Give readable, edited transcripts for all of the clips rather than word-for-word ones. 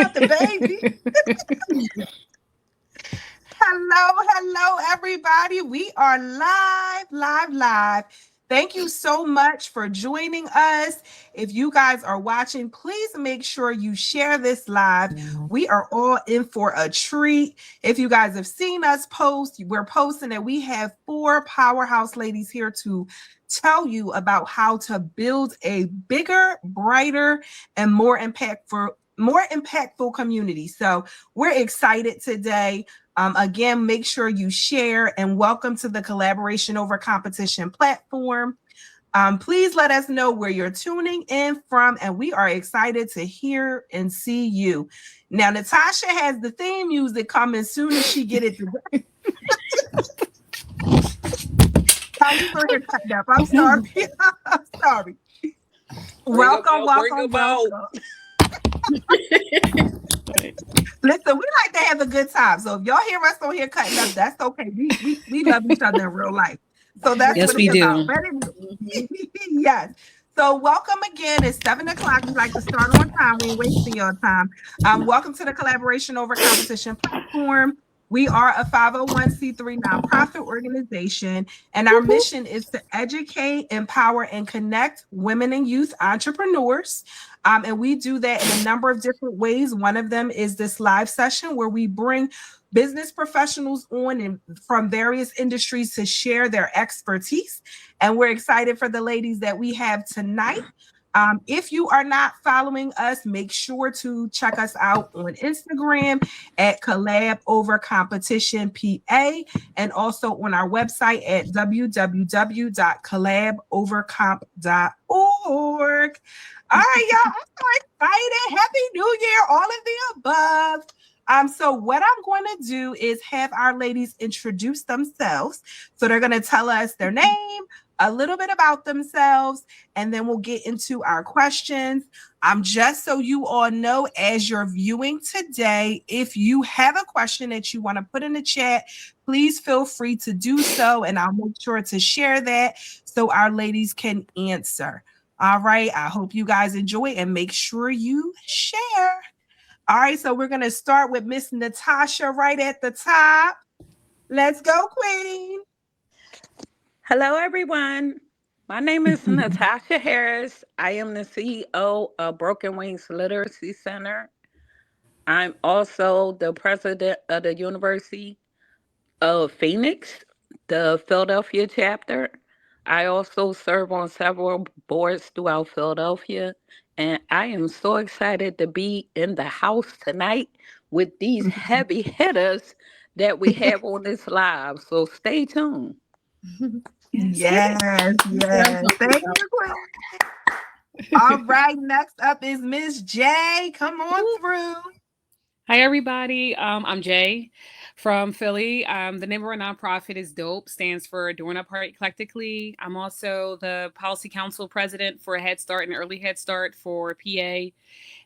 about the baby. Hello, everybody. We are live. Thank you so much for joining us. If you guys are watching, please make sure you share this live. We are all in for a treat. If you guys have seen us post, we're posting that we have 4 powerhouse ladies here to tell you about how to build a bigger, brighter, and more impactful community. So we're excited today. Again, make sure you share, and welcome to the Collaboration Over Competition platform. Please let us know where you're tuning in from, and we are excited to hear and see you. Now, Natasha has the theme music coming as soon as she get it together. I'm sorry. I'm sorry. Welcome. Listen, we like to have a good time. So if y'all hear us on here cutting up, that's okay. We love each other in real life. So that's yes, what we it's do. About. Yes. So welcome again. It's 7 o'clock. We like to start on time. We ain't wasting your time. Welcome to the Collaboration Over Competition platform. We are a 501c3 nonprofit organization, and our mission is to educate, empower, and connect women and youth entrepreneurs. And we do that in a number of different ways. One of them is this live session where we bring business professionals on and from various industries to share their expertise. And we're excited for the ladies that we have tonight. If you are not following us, make sure to check us out on Instagram at Collab Over Competition PA, and also on our website at www.collabovercomp.org. All right, y'all, I'm so excited. Happy New Year, all of the above. So what I'm going to do is have our ladies introduce themselves. So they're going to tell us their name, a little bit about themselves, and then we'll get into our questions. Just so you all know, as you're viewing today, if you have a question that you want to put in the chat, please feel free to do so, and I'll make sure to share that so our ladies can answer. All right, I hope you guys enjoy, and make sure you share. All right, so we're going to start with Miss Natasha right at the top. Let's go, Queen. Hello, everyone. My name is Natasha Harris. I am the CEO of Broken Wings Literacy Center. I'm also the president of the University of Phoenix, the Philadelphia chapter. I also serve on several boards throughout Philadelphia, and I am so excited to be in the house tonight with these heavy hitters that we have on this live. So stay tuned. Yes. Thank you, Queen. All right, next up is Miss J. Come on through. Hi, everybody. I'm Jay from Philly. The name of our nonprofit is DOPE, stands for Doing Our Part Eclectically. I'm also the Policy Council President for Head Start and Early Head Start for PA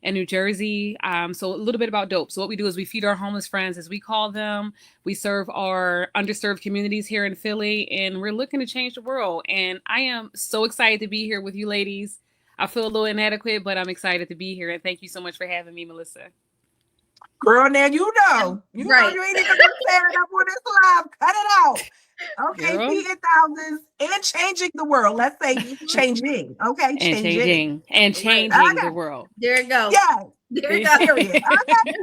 and New Jersey. So a little bit about DOPE. So what we do is we feed our homeless friends, as we call them. We serve our underserved communities here in Philly, and we're looking to change the world. And I am so excited to be here with you ladies. I feel a little inadequate, but I'm excited to be here. And thank you so much for having me, Melissa. Girl, now you know you ain't even gonna set it up on this live. Cut it out. Okay, feeding thousands and changing the world. Let's say changing. Okay, changing the world. There it goes. Yeah, there it goes. Period. Okay.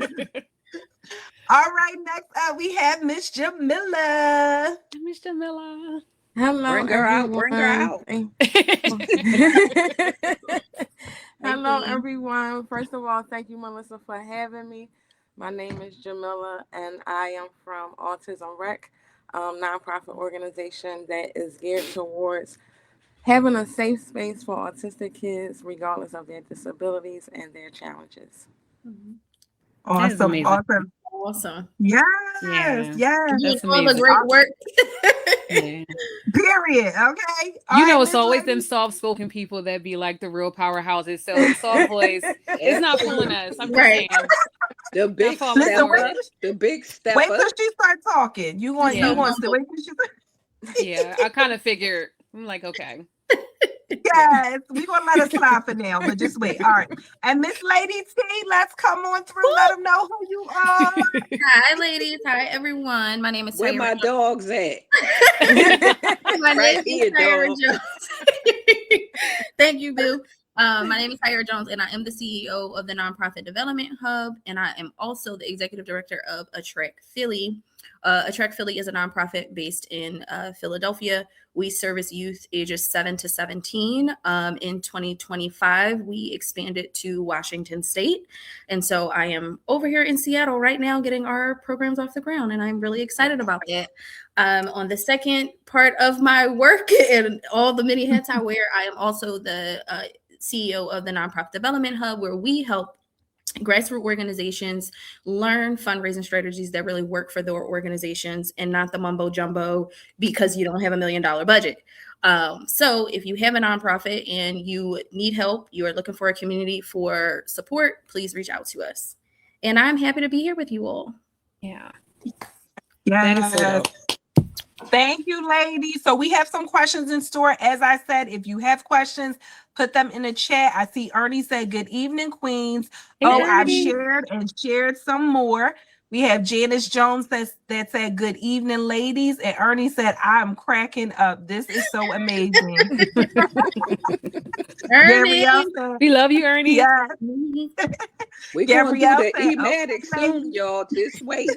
All right, next up we have Miss Jamila. Miss Jamila. Hello, bring her out. Hello, everyone. First of all, thank you, Melissa, for having me. My name is Jamila, and I am from Autism Rec, nonprofit organization that is geared towards having a safe space for autistic kids, regardless of their disabilities and their challenges. Awesome. Yes. That's all the great work. Period. Okay. It's always them soft-spoken people that be like the real powerhouses. So the soft voice, it's not fooling us. I'm just saying. The big step. Wait till she start talking. You want to wait till she. Yeah, I kind of figured. I'm like, okay. Yes, we're gonna let it slide for now, but just wait. All right. And Miss Lady T, let's come on through. Let them know who you are. Hi, ladies. Hi, everyone. My name is Where Tierra my dogs at? My name Right is here, Tierra dog. Jones. Thank you, Boo. My name is Tierra Jones, and I am the CEO of the Nonprofit Development Hub, and I am also the executive director of Attract Philly. Attract Philly is a nonprofit based in Philadelphia. We service youth ages 7 to 17. In 2025, we expanded to Washington State. And so I am over here in Seattle right now getting our programs off the ground, and I'm really excited about that. On the second part of my work and all the many hats I wear, I am also the CEO of the Nonprofit Development Hub, where we help grassroots organizations learn fundraising strategies that really work for their organizations and not the mumbo jumbo because you don't have $1 million budget. So if you have a nonprofit and you need help, you are looking for a community for support, please reach out to us. And I'm happy to be here with you all. Yeah. That is so dope. Thank you, ladies. So we have some questions in store. As I said, if you have questions, put them in the chat. I see Ernie said, good evening, Queens. Hey, I've Ernie. shared some more. We have Janice Jones that said, good evening, ladies. And Ernie said, I'm cracking up. This is so amazing. Ernie. We love you, Ernie. Yeah. We're going to do the said, ematic soon, y'all. Just wait.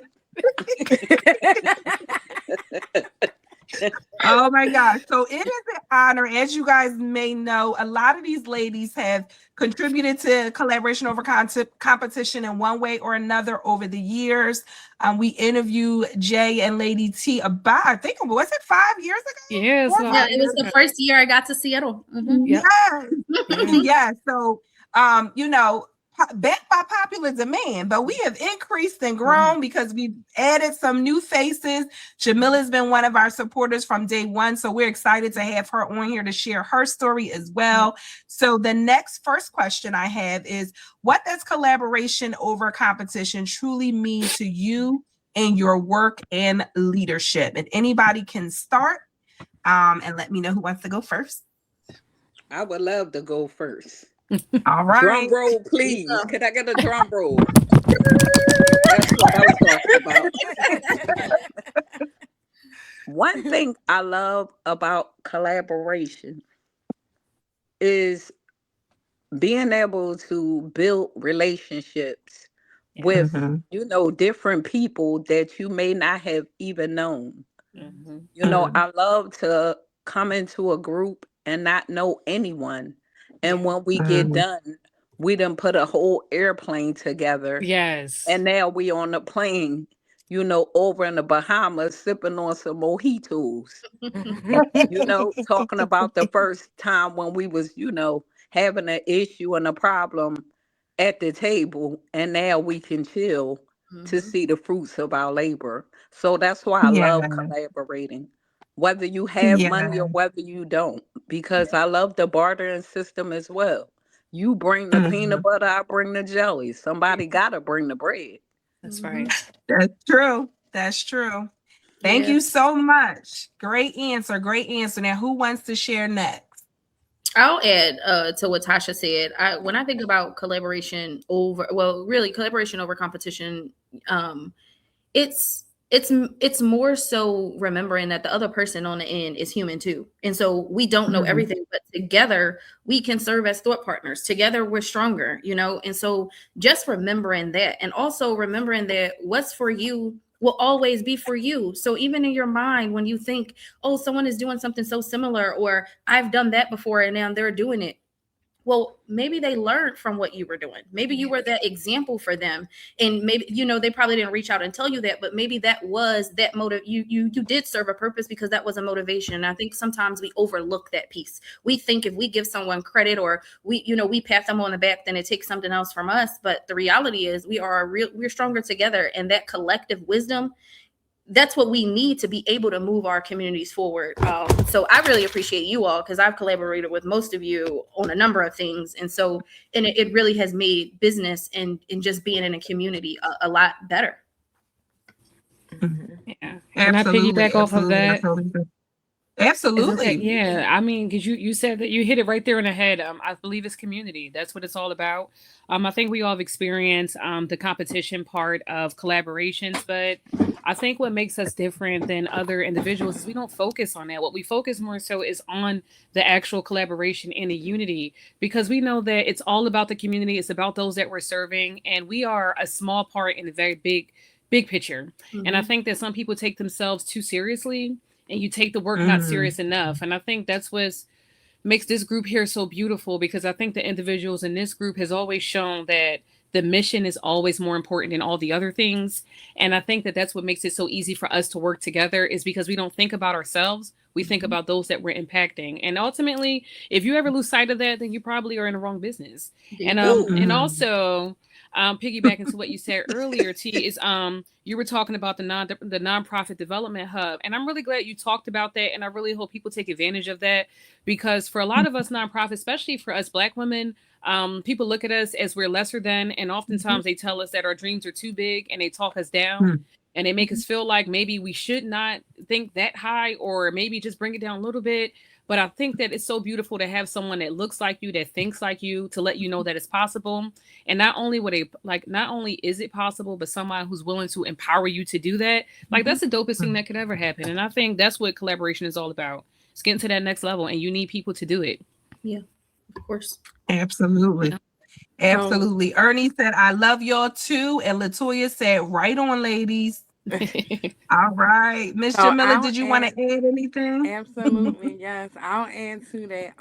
Oh my gosh. So it is an honor. As you guys may know, a lot of these ladies have contributed to collaboration over competition in one way or another over the years. We interviewed Jay and Lady T about, I think, was it 5 years ago? Yeah, so Yeah, it was the first year I got to Seattle. Mm-hmm. Yep. Yes. Yes. So, backed by popular demand, but we have increased and grown because we've added some new faces. Jamila's been one of our supporters from day one, so we're excited to have her on here to share her story as well. So the first question I have is, what does collaboration over competition truly mean to you in your work and leadership? And anybody can start, and let me know who wants to go first. I would love to go first. All right. Drum roll, please. Could I get a drum roll? That's what I was talking about. One thing I love about collaboration is being able to build relationships with, different people that you may not have even known. I love to come into a group and not know anyone. And when we get done, we done put a whole airplane together. Yes. And now we on the plane, over in the Bahamas, sipping on some mojitos. Talking about the first time when we was, having an issue and a problem at the table. And now we can chill to see the fruits of our labor. So that's why I love collaborating. Whether you have money or whether you don't, because I love the bartering system as well. You bring the peanut butter, I bring the jelly. Somebody got to bring the bread. That's right. That's true. That's true. Thank you so much. Great answer. Great answer. Now, who wants to share next? I'll add to what Tasha said. When I think about collaboration over competition, it's more so remembering that the other person on the end is human too. And so we don't know everything, but together we can serve as thought partners. Together we're stronger, And so just remembering that, and also remembering that what's for you will always be for you. So even in your mind, when you think, oh, someone is doing something so similar, or I've done that before and now they're doing it. Well, maybe they learned from what you were doing. Maybe you were that example for them. And maybe, they probably didn't reach out and tell you that, but maybe that was that motive. You did serve a purpose because that was a motivation. And I think sometimes we overlook that piece. We think if we give someone credit or we pat them on the back, then it takes something else from us. But the reality is we're stronger together, and that collective wisdom, that's what we need to be able to move our communities forward. So I really appreciate you all, because I've collaborated with most of you on a number of things. And so, it really has made business and just being in a community a lot better. Yeah. And I piggyback off of that. Absolutely. Yeah, I mean, because you said that you hit it right there in the head. I believe it's community. That's what it's all about. I think we all have experienced the competition part of collaborations, but I think what makes us different than other individuals is we don't focus on that. What we focus more so is on the actual collaboration and the unity, because we know that it's all about the community. It's about those that we're serving, and we are a small part in a very big picture. And I think that some people take themselves too seriously, and you take the work not serious enough. And I think that's what makes this group here so beautiful, because I think the individuals in this group has always shown that the mission is always more important than all the other things. And I think that that's what makes it so easy for us to work together, is because we don't think about ourselves. We think about those that we're impacting. And ultimately, if you ever lose sight of that, then you probably are in the wrong business. And also, piggybacking to what you said earlier, T, is you were talking about the nonprofit development hub, and I'm really glad you talked about that. And I really hope people take advantage of that, because for a lot of us nonprofits, especially for us Black women, people look at us as we're lesser than, and oftentimes they tell us that our dreams are too big, and they talk us down. And they make us feel like maybe we should not think that high, or maybe just bring it down a little bit. But I think that it's so beautiful to have someone that looks like you, that thinks like you, to let you know that it's possible. And not only is it possible, but someone who's willing to empower you to do that. Like, that's the dopest thing that could ever happen. And I think that's what collaboration is all about. It's getting to that next level, and you need people to do it. Yeah, of course. Absolutely. Absolutely. Ernie said, I love y'all too. And Latoya said, right on, ladies. All right. Miss Jamila, did you want to add anything? Absolutely. Yes. I'll add to that.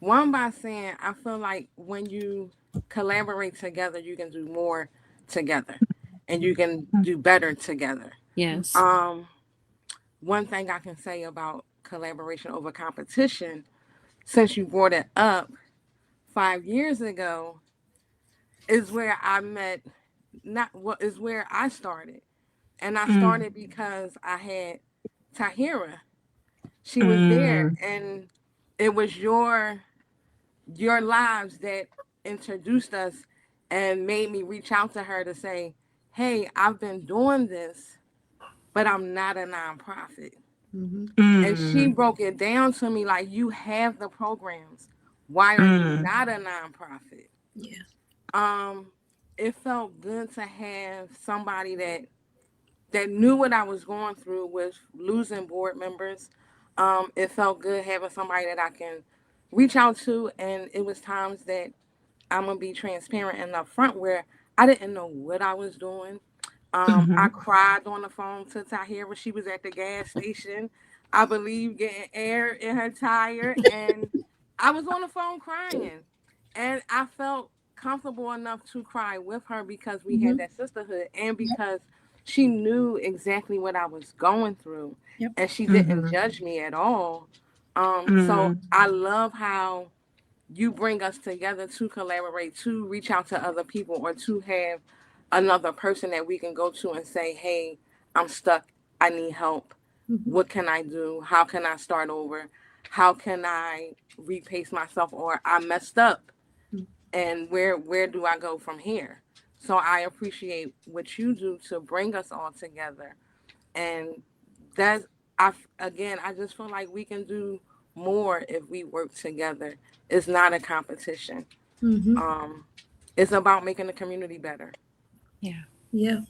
One, by saying, I feel like when you collaborate together, you can do more together, and you can do better together. Yes. One thing I can say about collaboration over competition, since you brought it up, 5 years ago is where I met, is where I started. And I started because I had Tahira. She was there, and it was your lives that introduced us and made me reach out to her to say, hey, I've been doing this, but I'm not a nonprofit. And she broke it down to me like, you have the programs. Why are you not a nonprofit? Yeah. It felt good to have somebody that knew what I was going through with losing board members. It felt good having somebody that I can reach out to. And it was times that I'm going to be transparent and upfront where I didn't know what I was doing. I cried on the phone to Tahira when she was at the gas station, I believe, getting air in her tire. And I was on the phone crying. And I felt comfortable enough to cry with her because we had that sisterhood, and because she knew exactly what I was going through. And she didn't judge me at all. So I love how you bring us together to collaborate, to reach out to other people, or to have another person that we can go to and say, hey, I'm stuck. I need help. What can I do? How can I start over? How can I repace myself? Or I messed up. And where do I go from here? So I appreciate what you do to bring us all together. And I just feel like we can do more if we work together. It's not a competition. It's about making the community better. Yeah.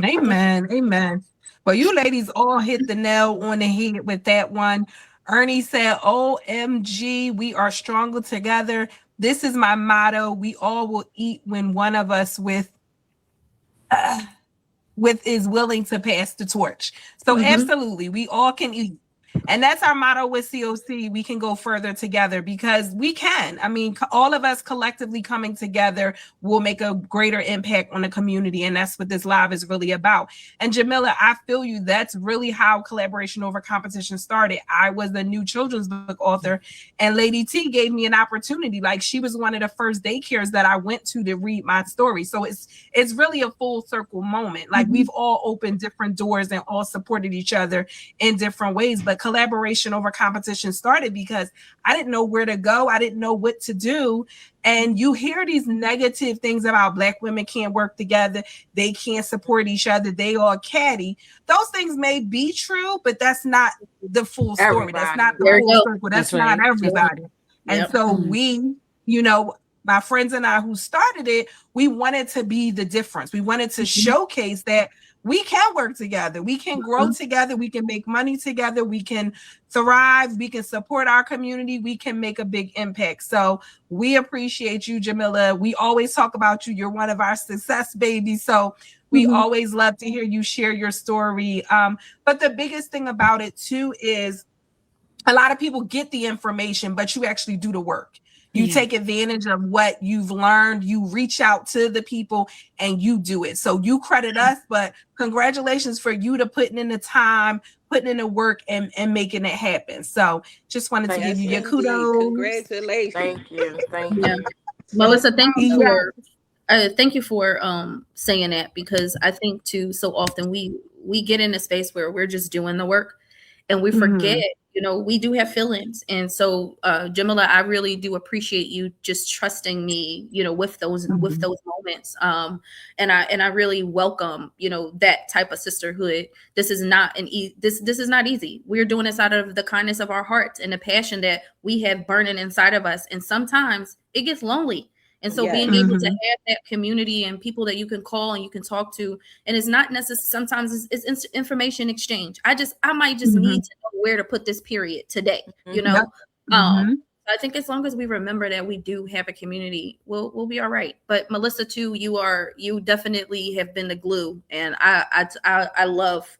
Amen. Amen. Well, you ladies all hit the nail on the head with that one. Ernie said, OMG, we are stronger together. This is my motto. We all will eat when one of us with is willing to pass the torch. So absolutely, we all can eat. And that's our motto with COC. We can go further together because we can. I mean, all of us collectively coming together will make a greater impact on the community. And that's what this live is really about. And Jamila, I feel you. That's really how collaboration over competition started. I was a new children's book author, and Lady T gave me an opportunity. Like, she was one of the first daycares that I went to read my story. So it's really a full circle moment. Like, we've all opened different doors and all supported each other in different ways. But collaboration over competition started because I didn't know where to go. I didn't know what to do. And you hear these negative things about Black women can't work together. They can't support each other. They all catty. Those things may be true, but that's not the full story. Everybody. That's not the There full you go. circle. That's That's right. not everybody. And Yep. so we, you know, my friends and I who started it, we wanted to be the difference. We wanted to showcase that we can work together. We can grow together. We can make money together. We can thrive. We can support our community. We can make a big impact. So we appreciate you, Jamila. We always talk about you. You're one of our success babies. So we always love to hear you share your story. But the biggest thing about it too is a lot of people get the information, but you actually do the work. You take advantage of what you've learned. You reach out to the people and you do it. So you credit us, but congratulations for you to putting in the time, putting in the work and making it happen. So just wanted to give you your kudos. Congratulations. Thank you. Thank Yeah. you. Melissa, thank you Yeah. for saying that, because I think too, so often we get in a space where we're just doing the work and we forget, you know, we do have feelings. And so Jamila, I really do appreciate you just trusting me, you know, with those moments. And I really welcome, you know, that type of sisterhood. This is not this is not easy. We're doing this out of the kindness of our hearts and the passion that we have burning inside of us. And sometimes it gets lonely. And so being able to have that community and people that you can call and you can talk to, and it's not necessarily, sometimes it's information exchange. I might just need to know where to put this period today, you know? I think as long as we remember that we do have a community, we'll be all right. But Melissa too, you definitely have been the glue, and I love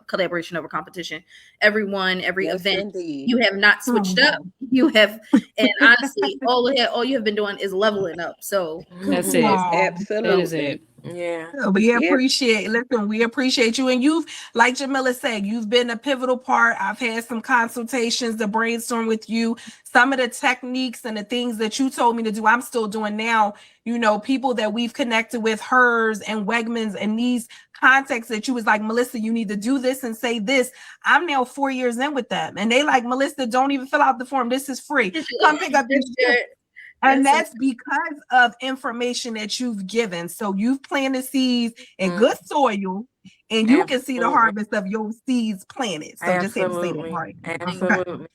collaboration over competition. Every event, indeed. you have not switched up. You have, and honestly, all you have been doing is leveling up. So That's it. Absolutely. That is it. Yeah. We appreciate, listen, we appreciate you. And you've, like Jamila said, you've been a pivotal part. I've had some consultations to brainstorm with you. Some of the techniques and the things that you told me to do, I'm still doing now. You know, people that we've connected with, Hers and Wegmans and these contacts that you was like, Melissa, you need to do this and say this. I'm now 4 years in with them. And they like, Melissa, don't even fill out the form. This is free. Come pick up this shit. And that's because of information that you've given. So you've planted seeds in good soil, and you can see the harvest of your seeds planted. So just had to say that part. Absolutely.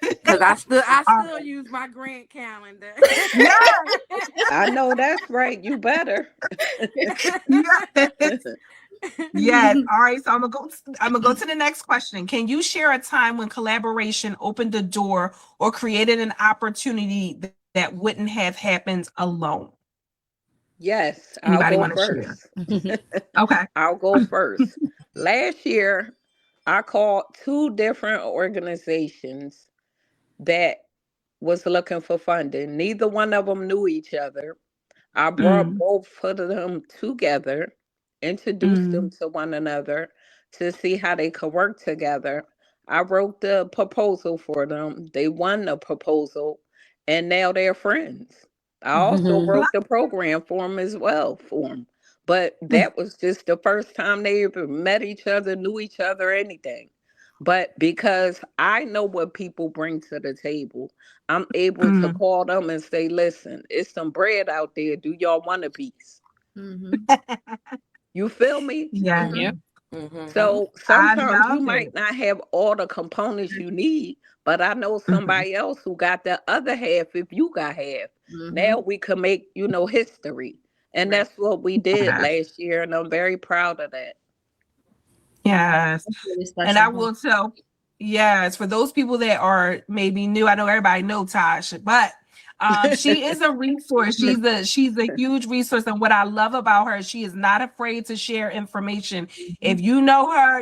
Because I still use my grant calendar. Yeah. I know that's right. You better. Yes. All right. So I'm gonna go to the next question. Can you share a time when collaboration opened the door or created an opportunity that wouldn't have happened alone? Yes. Anybody I'll go want to first. share? Okay. I'll go first. Last year, I called 2 different organizations that was looking for funding. Neither one of them knew each other. I brought both of them together, introduced them to one another to see how they could work together. I wrote the proposal for them. They won the proposal, and now they're friends. I also wrote the program for them as well for them. But that was just the first time they ever met each other, knew each other, anything. But because I know what people bring to the table, I'm able to call them and say, listen, it's some bread out there. Do y'all want a piece? You feel me? Yeah. Yep. So sometimes you might not have all the components you need, but I know somebody else who got the other half if you got half. Now we can make, history. And that's what we did last year. And I'm very proud of that. Yes. Really And I will tell, yes, for those people that are maybe new, I know everybody knows Tasha, but she is a resource. She's a huge resource. And what I love about her, she is not afraid to share information. If you know her,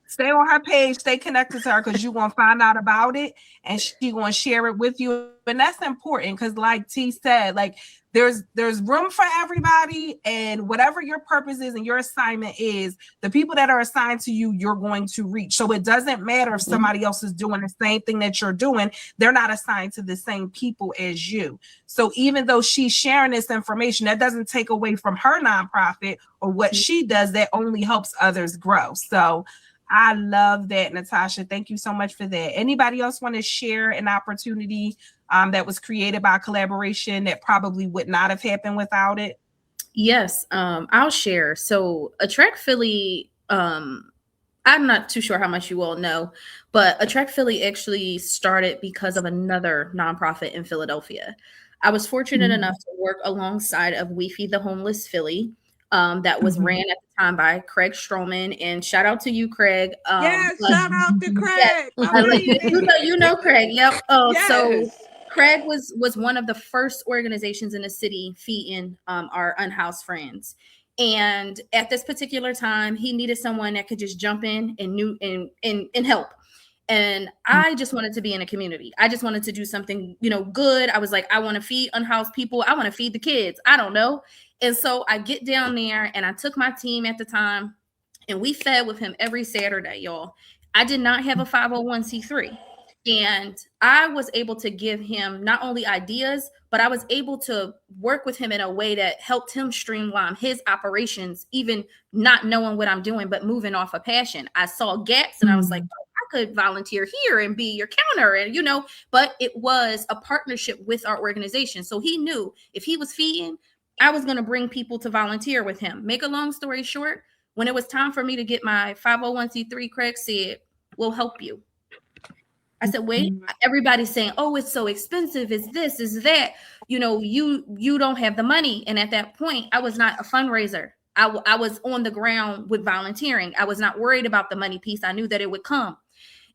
stay on her page, stay connected to her, because you're going to find out about it and she's going to share it with you. And that's important because like T said, like there's room for everybody, and whatever your purpose is and your assignment is, the people that are assigned to you, you're going to reach. So it doesn't matter if somebody else is doing the same thing that you're doing, they're not assigned to the same people as you. So even though she's sharing this information, that doesn't take away from her nonprofit or what she does. That only helps others grow. So I love that, Natasha. Thank you so much for that. Anybody else want to share an opportunity that was created by collaboration that probably would not have happened without it? Yes, I'll share. So Attract Philly, I'm not too sure how much you all know, but Attract Philly actually started because of another nonprofit in Philadelphia. I was fortunate enough to work alongside of We Feed the Homeless Philly, that was ran at the time by Craig Stroman, and shout out to you, Craig. Yes, But shout out to Craig. yes, My I like baby. you know Craig. Yep. Oh, so Yes. Craig was one of the first organizations in the city feeding our unhoused friends. And at this particular time, he needed someone that could just jump in and help. And I just wanted to be in a community. I just wanted to do something, good. I was like, I want to feed unhoused people. I want to feed the kids. I don't know. And so I get down there and I took my team at the time and we fed with him every Saturday, y'all. I did not have a 501c3. And I was able to give him not only ideas, but I was able to work with him in a way that helped him streamline his operations, even not knowing what I'm doing, but moving off a passion. I saw gaps and I was like, oh, I could volunteer here and be your counter. And, but it was a partnership with our organization. So he knew if he was feeding, I was going to bring people to volunteer with him. Make a long story short, when it was time for me to get my 501c3, Craig said, we'll help you. I said, wait, everybody's saying, oh, it's so expensive. Is this, is that, you don't have the money. And at that point, I was not a fundraiser. I was on the ground with volunteering. I was not worried about the money piece. I knew that it would come.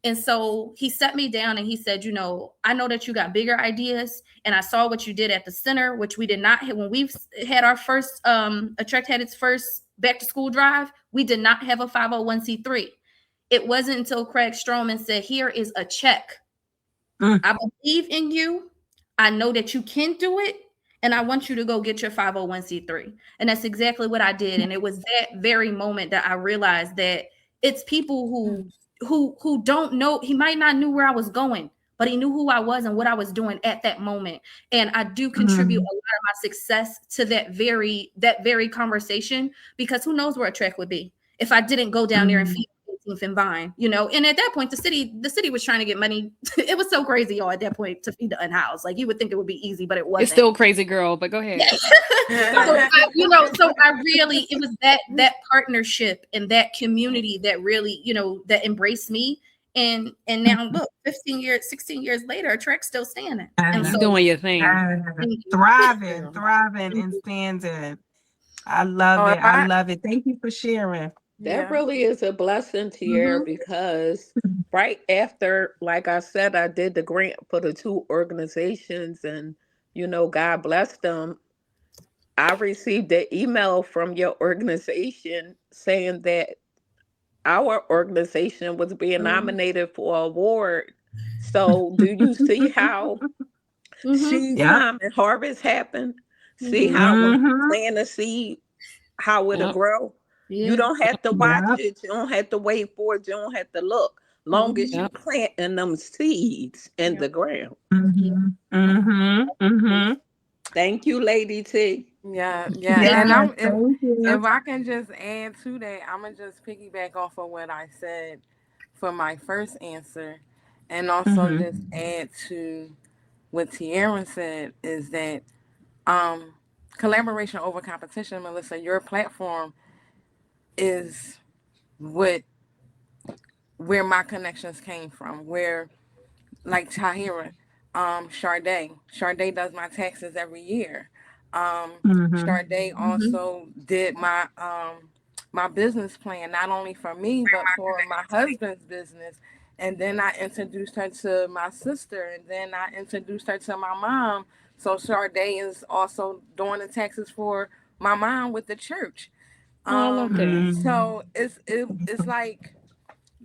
And so he set me down and he said, I know that you got bigger ideas. And I saw what you did at the center, which we did not have when we had our first, Attract had its first back to school drive. We did not have a 501c3. It wasn't until Craig Stroman said, here is a check. I believe in you. I know that you can do it. And I want you to go get your 501c3. And that's exactly what I did. And it was that very moment that I realized that it's people who don't know. He might not knew where I was going, but he knew who I was and what I was doing at that moment. And I do contribute a lot of my success to that very conversation, because who knows where Attract would be if I didn't go down there and feed and Vine, and at that point the city was trying to get money. It was so crazy, y'all, at that point, to feed the unhoused. Like, you would think it would be easy, but it wasn't. It's still crazy, girl, but go ahead. So I really, it was that partnership and that community that really, that embraced me. And now look, 16 years later, Attract still standing. And so, doing your thing. Thriving and standing. I love it. I love it. Thank you for sharing. That really is a blessing, Tierra, because right after, like I said, I did the grant for the two organizations and, God bless them. I received an email from your organization saying that our organization was being nominated for an award. So do you see how seed time and harvest happen? See how when you plant a seed, how it'll grow? Yeah. You don't have to watch it. You don't have to wait for it. You don't have to look. Long as you plant in them seeds in the ground. Thank you, Lady T. Yeah. And if I can just add to that, I'm going to just piggyback off of what I said for my first answer, and also just add to what Tierra said, is that collaboration over competition. Melissa, your platform is where my connections came from, where, like Tahira, Sharday does my taxes every year. Sharday also did my my business plan, not only for me, but for my husband's business. And then I introduced her to my sister, and then I introduced her to my mom. So Sharday is also doing the taxes for my mom with the church. So it's like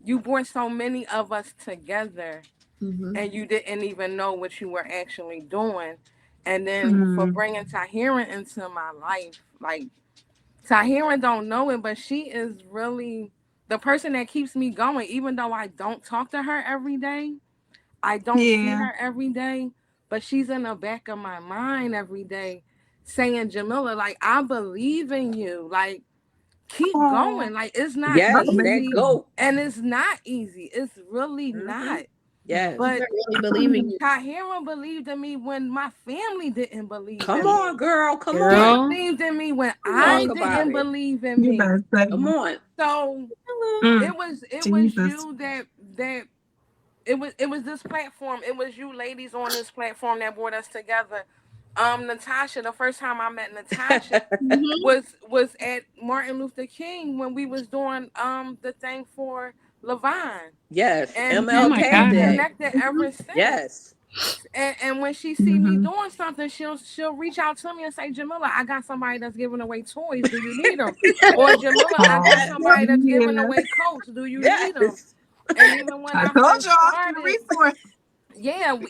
you brought so many of us together, and you didn't even know what you were actually doing. And then for bringing Tahira into my life, like, Tahira don't know it, but she is really the person that keeps me going. Even though I don't talk to her every day, I don't see her every day, but she's in the back of my mind every day saying, Jamila, like, I believe in you. Like, keep going. Like, it's not Yes, easy. that go. And it's not easy. It's really not. Yes. But really believing you. Tahira believed in me when my family didn't believe Come in on, me. girl. Come She on. believed in me when I Talk about didn't it. believe in me. Come on. So it was you that it was this platform. It was you ladies on this platform that brought us together. Natasha, the first time I met Natasha was at Martin Luther King when we was doing the thing for Levine. Yes. And MLK we've Day. connected ever since. Yes. And when she see me doing something, she'll reach out to me and say, Jamila, I got somebody that's giving away toys. Do you need them? Or Jamila, I got somebody that's giving away coats. Do you need them? And even when I first started,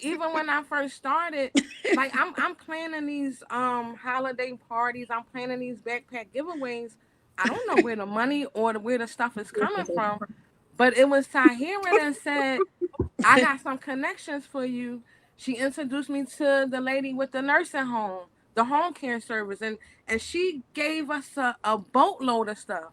even when I first started, like I'm planning these holiday parties, I'm planning these backpack giveaways. I don't know where the money or where the stuff is coming from, but it was Tahira that said, I got some connections for you. She introduced me to the lady with the nursing home, the home care service, and she gave us a boatload of stuff.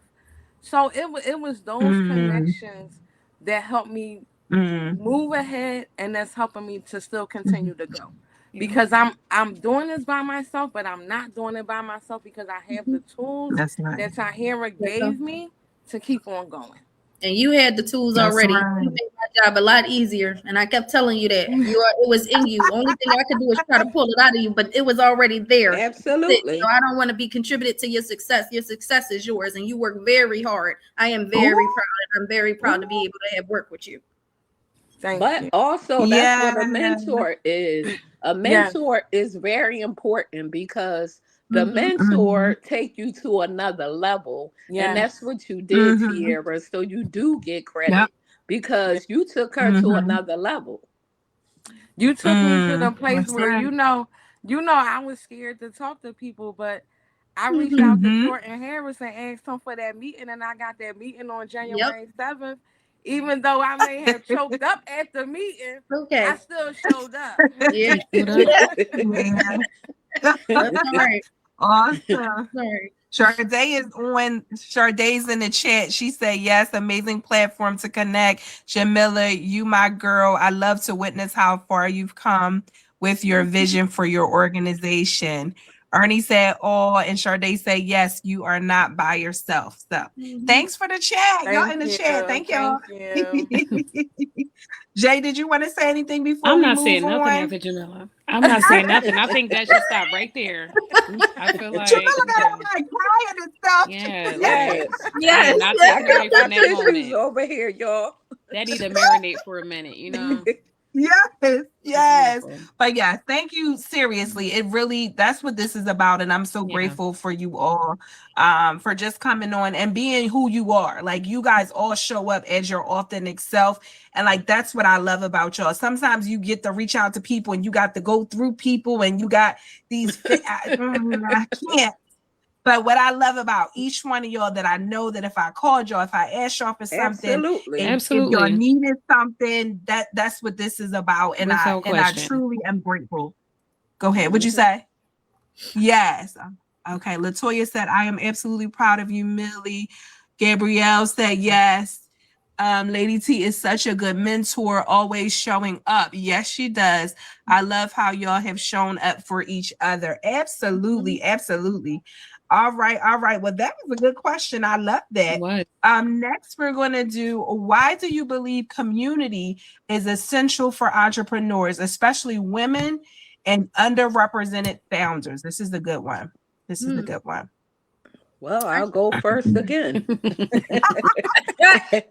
So it was those connections that helped me move ahead, and that's helping me to still continue to go. Because I'm doing this by myself, but I'm not doing it by myself because I have the tools that Tahira gave me to keep on going. And you had the tools already. You made my job a lot easier. And I kept telling you that it was in you. Only thing I could do is try to pull it out of you, but it was already there. Absolutely. So I don't want to be contributed to your success. Your success is yours, and you work very hard. I am very proud, and I'm very proud to be able to have worked with you. But also, that's what a mentor is. A mentor is very important because the mentor take you to another level. And that's what you did, Tierra. So you do get credit because you took her to another level. You took me to the place where you know I was scared to talk to people, but I reached out to Jordan Harris and asked him for that meeting, and I got that meeting on January 7th. Even though I may have choked up at the meeting, I still showed up. Awesome. Shardae's in the chat. She said, yes, amazing platform to connect. Jamila, you my girl. I love to witness how far you've come with your vision for your organization. Ernie said, oh, and Shardae said, yes, you are not by yourself. So thanks for the chat. Y'all in the chat. Thank y'all. Jay, did you want to say anything before I'm we not move saying on? nothing after Jamila. I'm not saying nothing. I think that should stop right there. I feel like Jamila got like crying and stuff. Yes. Not taking away from that moment over here, y'all. That need to marinate for a minute, you know. Yes. But yeah, thank you. Seriously, it really, that's what this is about. And I'm so grateful for you all for just coming on and being who you are. Like, you guys all show up as your authentic self. And like, that's what I love about y'all. Sometimes you get to reach out to people and you got to go through people and you got these, I can't. But what I love about each one of y'all, that I know that if I called y'all, if I asked y'all for something, if y'all needed something, that's what this is about. And I truly am grateful. Go ahead. What'd you say? Yes. Okay. Latoya said, I am absolutely proud of you, Millie. Gabrielle said, yes. Lady T is such a good mentor, always showing up. Yes, she does. I love how y'all have shown up for each other. Absolutely. Absolutely. All right. Well, that was a good question. I love that. What? Next, we're going to do, why do you believe community is essential for entrepreneurs, especially women and underrepresented founders? This is the good one. Well, I'll go first again. Go ahead,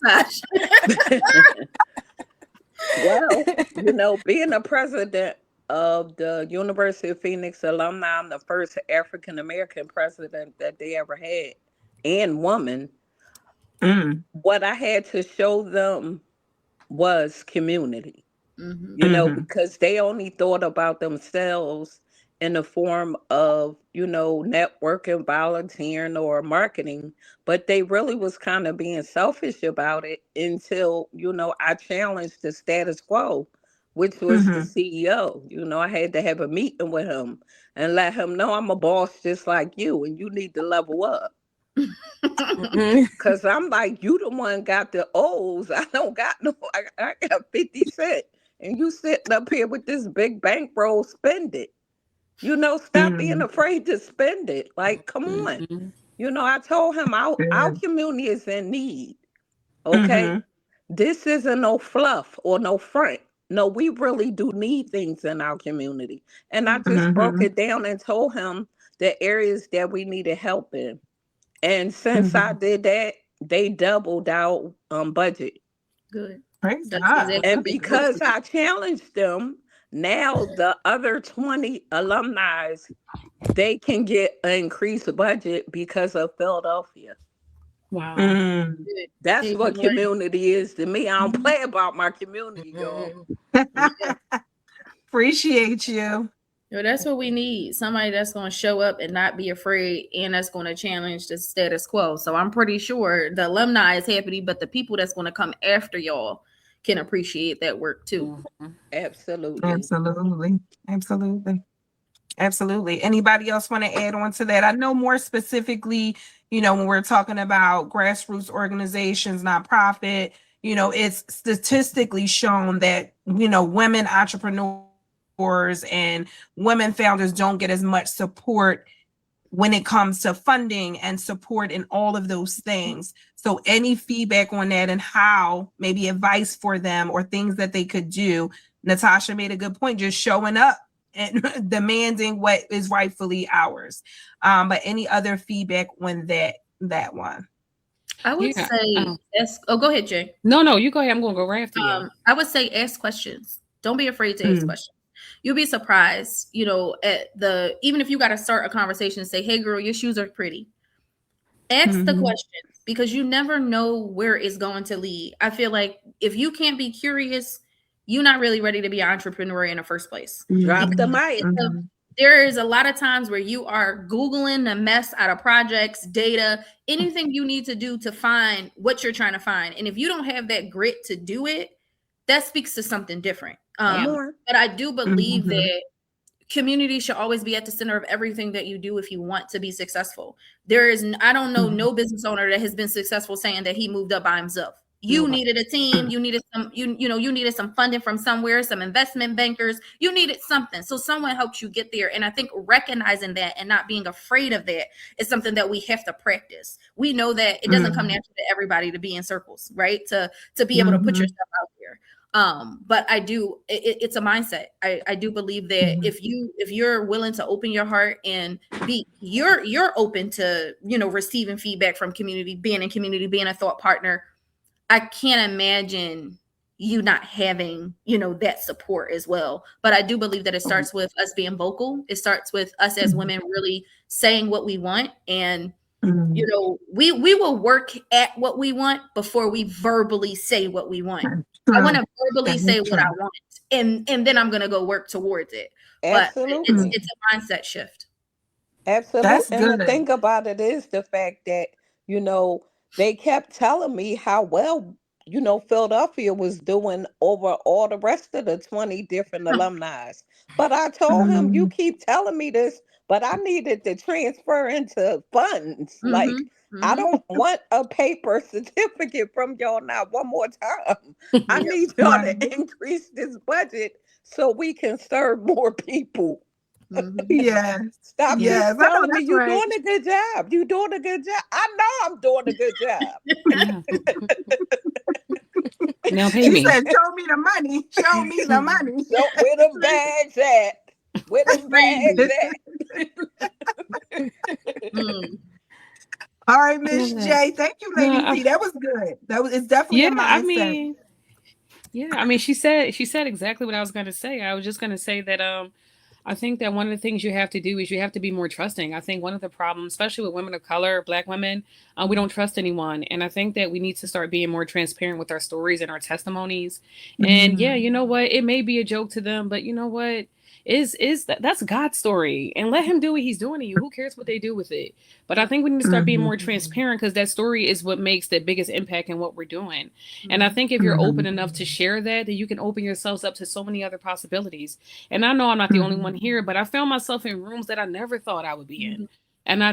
Tasha. Well, being the president of the University of Phoenix alumni, I'm the first African-American president that they ever had, and woman. What I had to show them was community, because they only thought about themselves in the form of, networking, volunteering, or marketing, but they really was kind of being selfish about it until, I challenged the status quo, which was the CEO. I had to have a meeting with him and let him know I'm a boss just like you and you need to level up. Cause I'm like, you the one got the O's. I don't got no. I got 50 cents, and you sitting up here with this big bankroll. Spend it. Stop being afraid to spend it. Like, come on. I told him our community is in need. Okay, this isn't no fluff or no front. No, we really do need things in our community, and I just broke it down and told him the areas that we needed help in. And since I did that, they doubled our budget. Good. Praise That's God. exactly And because I challenged them, now the other 20 alumni, they can get an increased budget because of Philadelphia. Wow. That's Hey, what good morning. community is to me. I don't play about my community, y'all. Appreciate you. Yo, that's what we need. Somebody that's going to show up and not be afraid, and that's going to challenge the status quo. So I'm pretty sure the alumni is happy, but the people that's going to come after y'all can appreciate that work too. Absolutely. Absolutely. Absolutely. Absolutely. Anybody else want to add on to that? I know more specifically, when we're talking about grassroots organizations, nonprofit, it's statistically shown that, women entrepreneurs and women founders don't get as much support when it comes to funding and support in all of those things. So any feedback on that and how, maybe advice for them or things that they could do. Natasha made a good point, just showing up and demanding what is rightfully ours. But any other feedback on that one? I would say, go ahead, Jay. No, you go ahead. I'm going to go right after you. I would say ask questions. Don't be afraid to ask questions. You'll be surprised, even if you got to start a conversation and say, hey, girl, your shoes are pretty. Ask the questions because you never know where it's going to lead. I feel like if you can't be curious, you're not really ready to be an entrepreneur in the first place. Drop the mic. There is a lot of times where you are Googling the mess out of projects, data, anything you need to do to find what you're trying to find. And if you don't have that grit to do it, that speaks to something different. But I do believe that community should always be at the center of everything that you do if you want to be successful. I don't know no business owner that has been successful saying that he moved up by himself. You needed a team. You needed you needed some funding from somewhere, some investment bankers. You needed something. So someone helped you get there. And I think recognizing that and not being afraid of that is something that we have to practice. We know that it doesn't come natural to everybody to be in circles, right? To be able to put yourself out there. But I do, it's a mindset. I do believe that if you're willing to open your heart and you're open to, receiving feedback from community, being in community, being a thought partner, I can't imagine you not having, that support as well. But I do believe that it starts with us being vocal. It starts with us as women really saying what we want. And, we will work at what we want before we verbally say what we want. I want to verbally say what I want. And then I'm going to go work towards it. Absolutely. But it's a mindset shift. Absolutely. That's and good. The thing about it is the fact that, they kept telling me how well, Philadelphia was doing over all the rest of the 20 different alumni. But I told him, you keep telling me this, but I needed to transfer into funds. Like, I don't want a paper certificate from y'all now one more time. I need y'all to increase this budget so we can serve more people. Yeah. Stop just telling me you're right. doing a good job. You're doing a good job. I know I'm doing a good job. Now pay me. He said, show me the money. Show me the money. So where the bags at? Where the bags at? All right, Miss J. Thank you, Lady T. That was good. It's definitely a mindset. She said exactly what I was going to say. I was just going to say that I think that one of the things you have to do is you have to be more trusting. I think one of the problems, especially with women of color, Black women, we don't trust anyone. And I think that we need to start being more transparent with our stories and our testimonies. And you know what? It may be a joke to them, but you know what? That's God's story, and let him do what he's doing to you. Who cares what they do with it? But I think we need to start being more transparent because that story is what makes the biggest impact in what we're doing. And I think if you're open enough to share that, then you can open yourselves up to so many other possibilities. And I know I'm not the only one here, but I found myself in rooms that I never thought I would be in. And I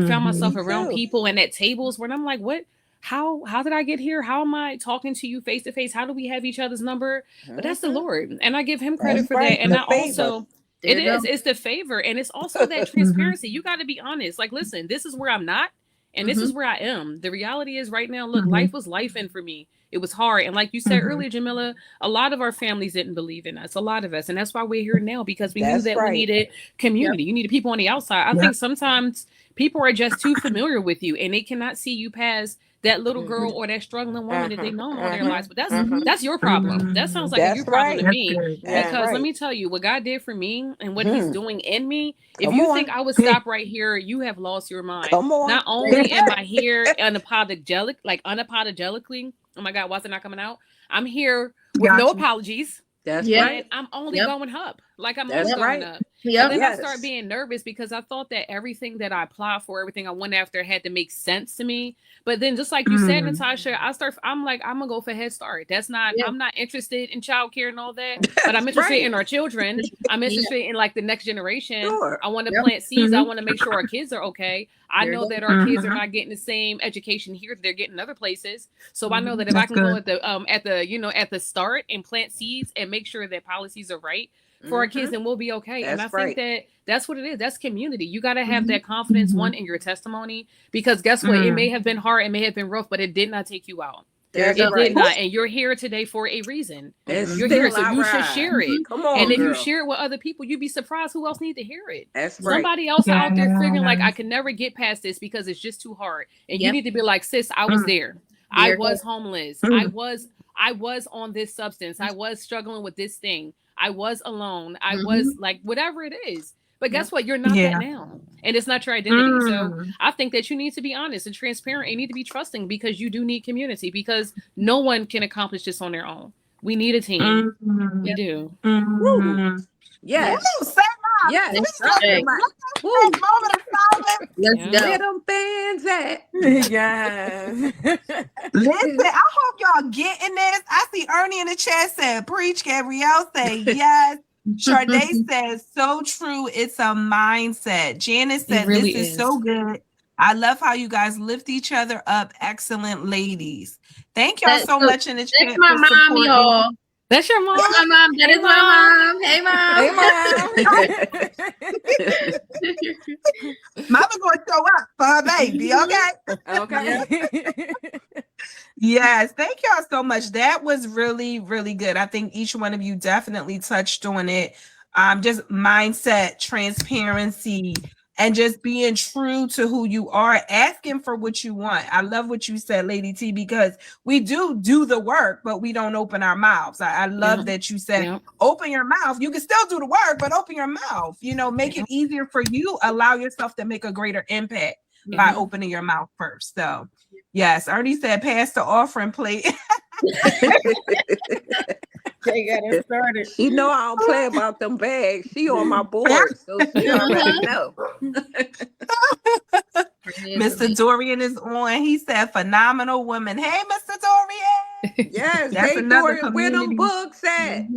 found myself Me around too. people and at tables where I'm like, what? How did I get here? How am I talking to you face to face? How do we have each other's number? But that's the Lord. And I give him credit That's for right. that. And The I favor. also, There it you go. is, it's the favor. And it's also that transparency. You got to be honest. Like, listen, this is where I'm not. And this is where I am. The reality is right now, look, life was lifing for me. It was hard. And like you said earlier, Jamila, a lot of our families didn't believe in us, a lot of us. And that's why we're here now, because we knew That's that we right. needed community. You needed people on the outside. I think sometimes people are just too familiar with you and they cannot see you past that little girl or that struggling woman that they've known all their lives. But that's your problem. That sounds like a you That's problem right. to me. That's Because let right. me tell you what God did for me and what he's doing in me. If Come you on. think I would stop right here, you have lost your mind. Come on. Not only am I here unapologetically, oh my God, why's it not coming out? I'm here with no apologies. That's Yeah. right. And I'm only Yep. going up. Like I'm That's only right. going up. Yep. And then I Yes. start being nervous because I thought that everything that I applied for, everything I went after had to make sense to me. But then just like you said, Natasha, I'm like, I'm gonna go for Head Start. That's not, Yeah. I'm not interested in childcare and all that, but I'm interested right. in our children. I'm interested in like the next generation. Sure. I want to Yep. plant seeds. I want to make sure our kids are okay. I There you know go. that our kids are not getting the same education here that they're getting other places. So I know that if I can go at the start and plant seeds and make sure that policies are right for our kids, then we'll be okay. And I That's think right. that's what it is. That's community. You got to have that confidence, one, in your testimony, because guess what? It may have been hard, it may have been rough, but it did not take you out. That's It right. did not. And you're here today for a reason. It's You're here, still so you should alright. share it. Come on, And if girl. you share it with other people, you'd be surprised who else need to hear it. That's right. Somebody else out there figuring like, I can never get past this because it's just too hard. And you Yep. need to be like, sis, I was there. I There you was go. homeless. I was on this substance. I was struggling with this thing. I was alone. I was like, whatever it is. But guess what? You're not that now. And it's not your identity. So I think that you need to be honest and transparent. You need to be trusting because you do need community, because no one can accomplish this on their own. We need a team. We do. Woo. Yes. Yes. Let's Woo. moment of silence. Let's Yeah. go. Where them fans at? Yes. Listen, I hope y'all getting this. I see Ernie in the chat said, preach. Gabrielle say yes. Sade says, so true. It's a mindset. Janice said, really this is is. so good. I love how you guys lift each other up. Excellent ladies. Thank y'all so much in the chat. That's my for mom, supporting. y'all. That's your mom? That's my mom. That is my mom. Hey, mom. Mama gonna show up for her baby, okay? Okay. Yes, thank y'all so much. That was really, really good. I think each one of you definitely touched on it. Just mindset, transparency, and just being true to who you are, asking for what you want. I love what you said, Lady T, because we do the work, but we don't open our mouths. I love that you said, open your mouth. You can still do the work, but open your mouth. Make it easier for you. Allow yourself to make a greater impact by opening your mouth first. So, yes, Ernie said, pass the offering plate. They got it started. She know I don't play about them bags. She on my board, so she already know. Mr. Dorian is on. He said, phenomenal woman. Hey, Mr. Dorian. Yes, That's they another Dorian, where them community. books at?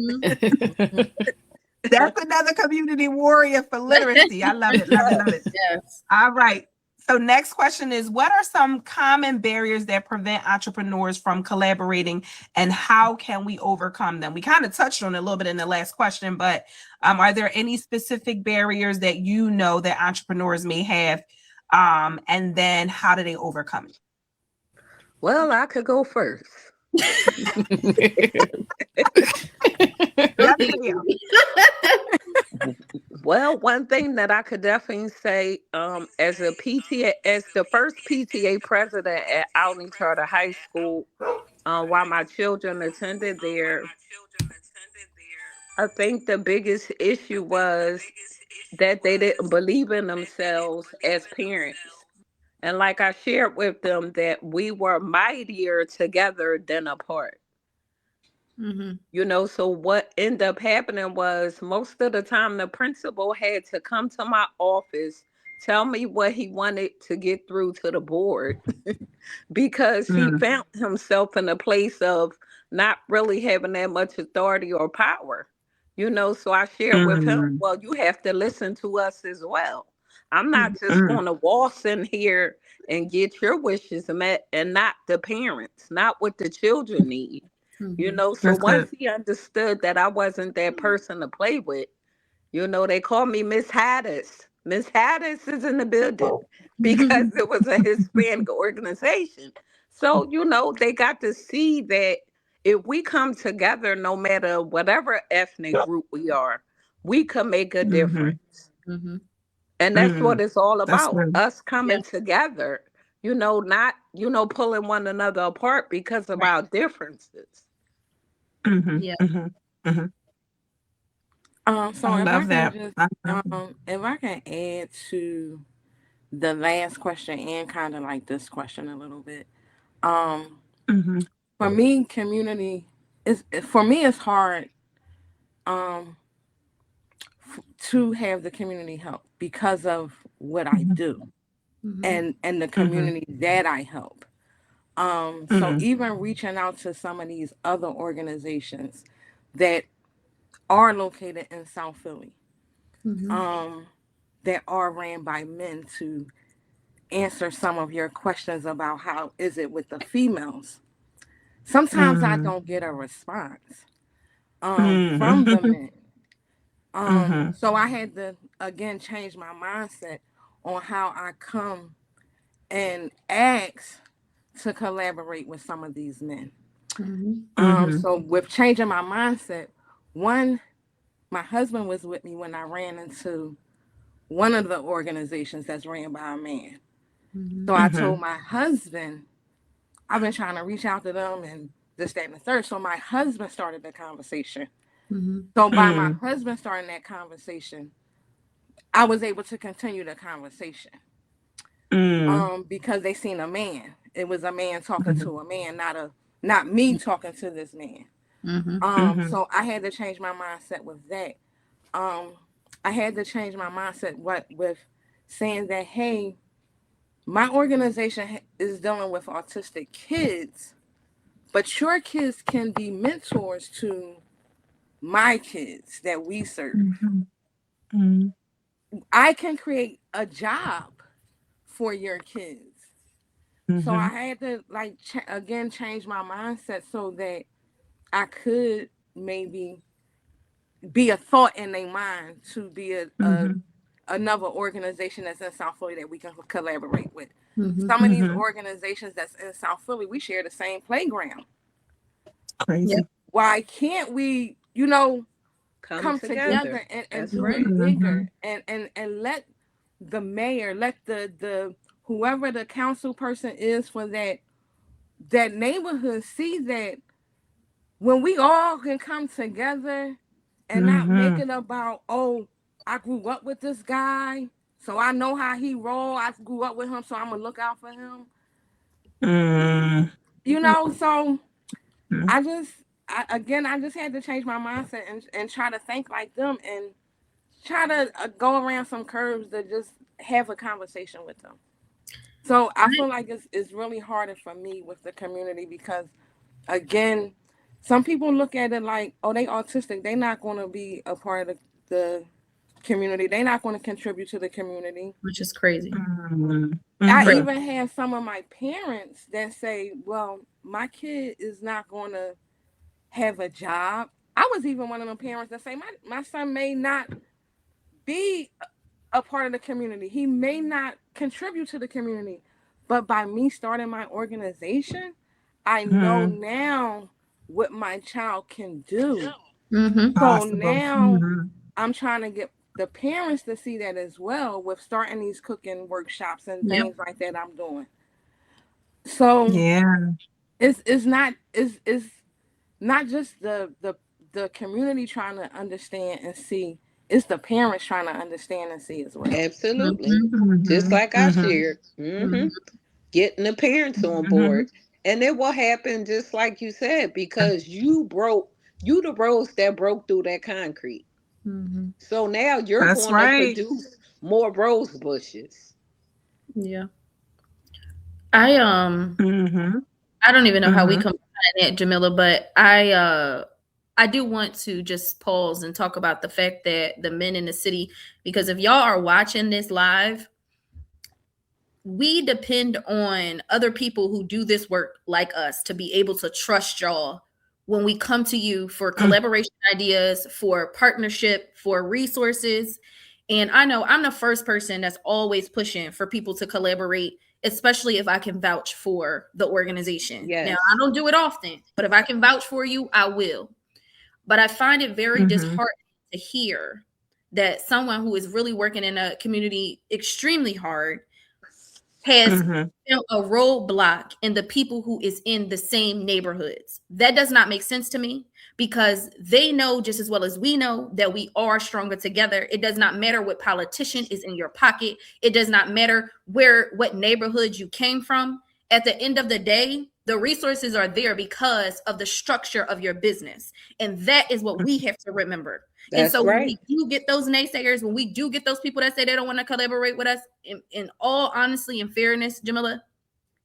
That's another community warrior for literacy. I love it. Love it. Love it. Yes. All right. So next question is, what are some common barriers that prevent entrepreneurs from collaborating, and how can we overcome them? We kind of touched on it a little bit in the last question, but are there any specific barriers that you know that entrepreneurs may have? And then how do they overcome it? Well, I could go first. Well, one thing that I could definitely say, as a PTA, as the first PTA president at Alton Charter High School, while my children attended there, I think the biggest issue was that they didn't believe in themselves as parents. And like I shared with them, that we were mightier together than apart. So what ended up happening was, most of the time the principal had to come to my office, tell me what he wanted to get through to the board, because he found himself in a place of not really having that much authority or power. So I shared with him, well, you have to listen to us as well. I'm not just going to waltz in here and get your wishes met and not the parents, not what the children need. You know, so That's once good. he understood that I wasn't that person to play with, you know, they call me Miss Haddis. Miss Haddis is in the building because it was a Hispanic organization. So, you know, they got to see that if we come together, no matter whatever ethnic group we are, we can make a difference. And that's what it's all That's about. good. Us coming together, you know, not, you know, pulling one another apart because of our differences. Yeah. So I if I love can that. just I love if I can add to the last question and kind of like this question a little bit. Um that. for me, community is for me it's hard um to have the community help because of what I do and the community that I help. So even reaching out to some of these other organizations that are located in South Philly, that are ran by men to answer some of your questions about how is it with the females. Sometimes I don't get a response from the men. So I had to again change my mindset on how I come and ask to collaborate with some of these men. So with changing my mindset, one, my husband was with me when I ran into one of the organizations that's ran by a man. So I told my husband, I've been trying to reach out to them and this, that, and the third. So my husband started the conversation. So by my husband starting that conversation, I was able to continue the conversation. Because they seen a man. It was a man talking to a man, not me talking to this man. So I had to change my mindset with that. I had to change my mindset with saying that, hey, my organization is dealing with autistic kids, but your kids can be mentors to my kids that we serve. I can create a job for your kids. So I had to like again change my mindset so that I could maybe be a thought in their mind to be another organization that's in South Philly that we can collaborate with. Some of these organizations that's in South Philly, we share the same playground. Crazy. Yep. Why can't we, come together and do it bigger and let the mayor, let the whoever the council person is for that neighborhood see that when we all can come together and not make it about, oh, I grew up with this guy, so I know how he roll. I grew up with him, so I'm gonna look out for him. So I just had to change my mindset and try to think like them and try to go around some curves to just have a conversation with them. So I feel like it's really harder for me with the community because, again, some people look at it like, oh, they autistic. They're not going to be a part of the community. They're not going to contribute to the community. Which is crazy. I even have some of my parents that say, well, my kid is not going to have a job. I was even one of them parents that say, my son may not be a part of the community. He may not contribute to the community. But by me starting my organization, I know now what my child can do. So now I'm trying to get the parents to see that as well with starting these cooking workshops and things like that I'm doing. So it's not just the community trying to understand and see. It's the parents trying to understand and see as well. Absolutely. Just like I shared. Getting the parents on board. And it will happen just like you said, because you the rose that broke through that concrete. So now you're That's going to right. produce more rose bushes. Yeah. I don't even know how we come behind it, Jamila, but I I do want to just pause and talk about the fact that the men in the city, because if y'all are watching this live, we depend on other people who do this work like us to be able to trust y'all when we come to you for collaboration ideas, for partnership, for resources. And I know I'm the first person that's always pushing for people to collaborate, especially if I can vouch for the organization. Yes. Now, I don't do it often, but if I can vouch for you, I will. But I find it very disheartening to hear that someone who is really working in a community extremely hard has built a roadblock in the people who is in the same neighborhoods. That does not make sense to me, because they know just as well as we know that we are stronger together. It does not matter what politician is in your pocket. It does not matter what neighborhood you came from. At the end of the day, the resources are there because of the structure of your business. And that is what we have to remember. That's and so right. when we do get those naysayers, when we do get those people that say they don't want to collaborate with us, in all honesty and fairness, Jamila,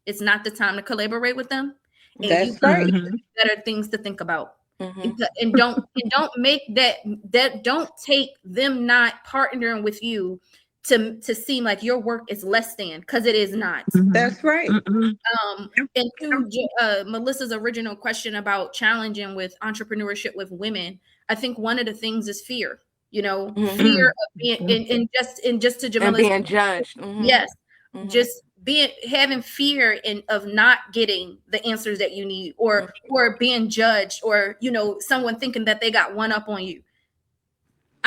it's not the time to collaborate with them. And That's right. Better things to think about. And don't make that don't take them not partnering with you to seem like your work is less than, because it is not. That's right. And to Melissa's original question about challenging with entrepreneurship with women, I think one of the things is fear. Fear of being and just to Jamila's and being judged. Yes, just having fear of not getting the answers that you need, or being judged, or someone thinking that they got one up on you.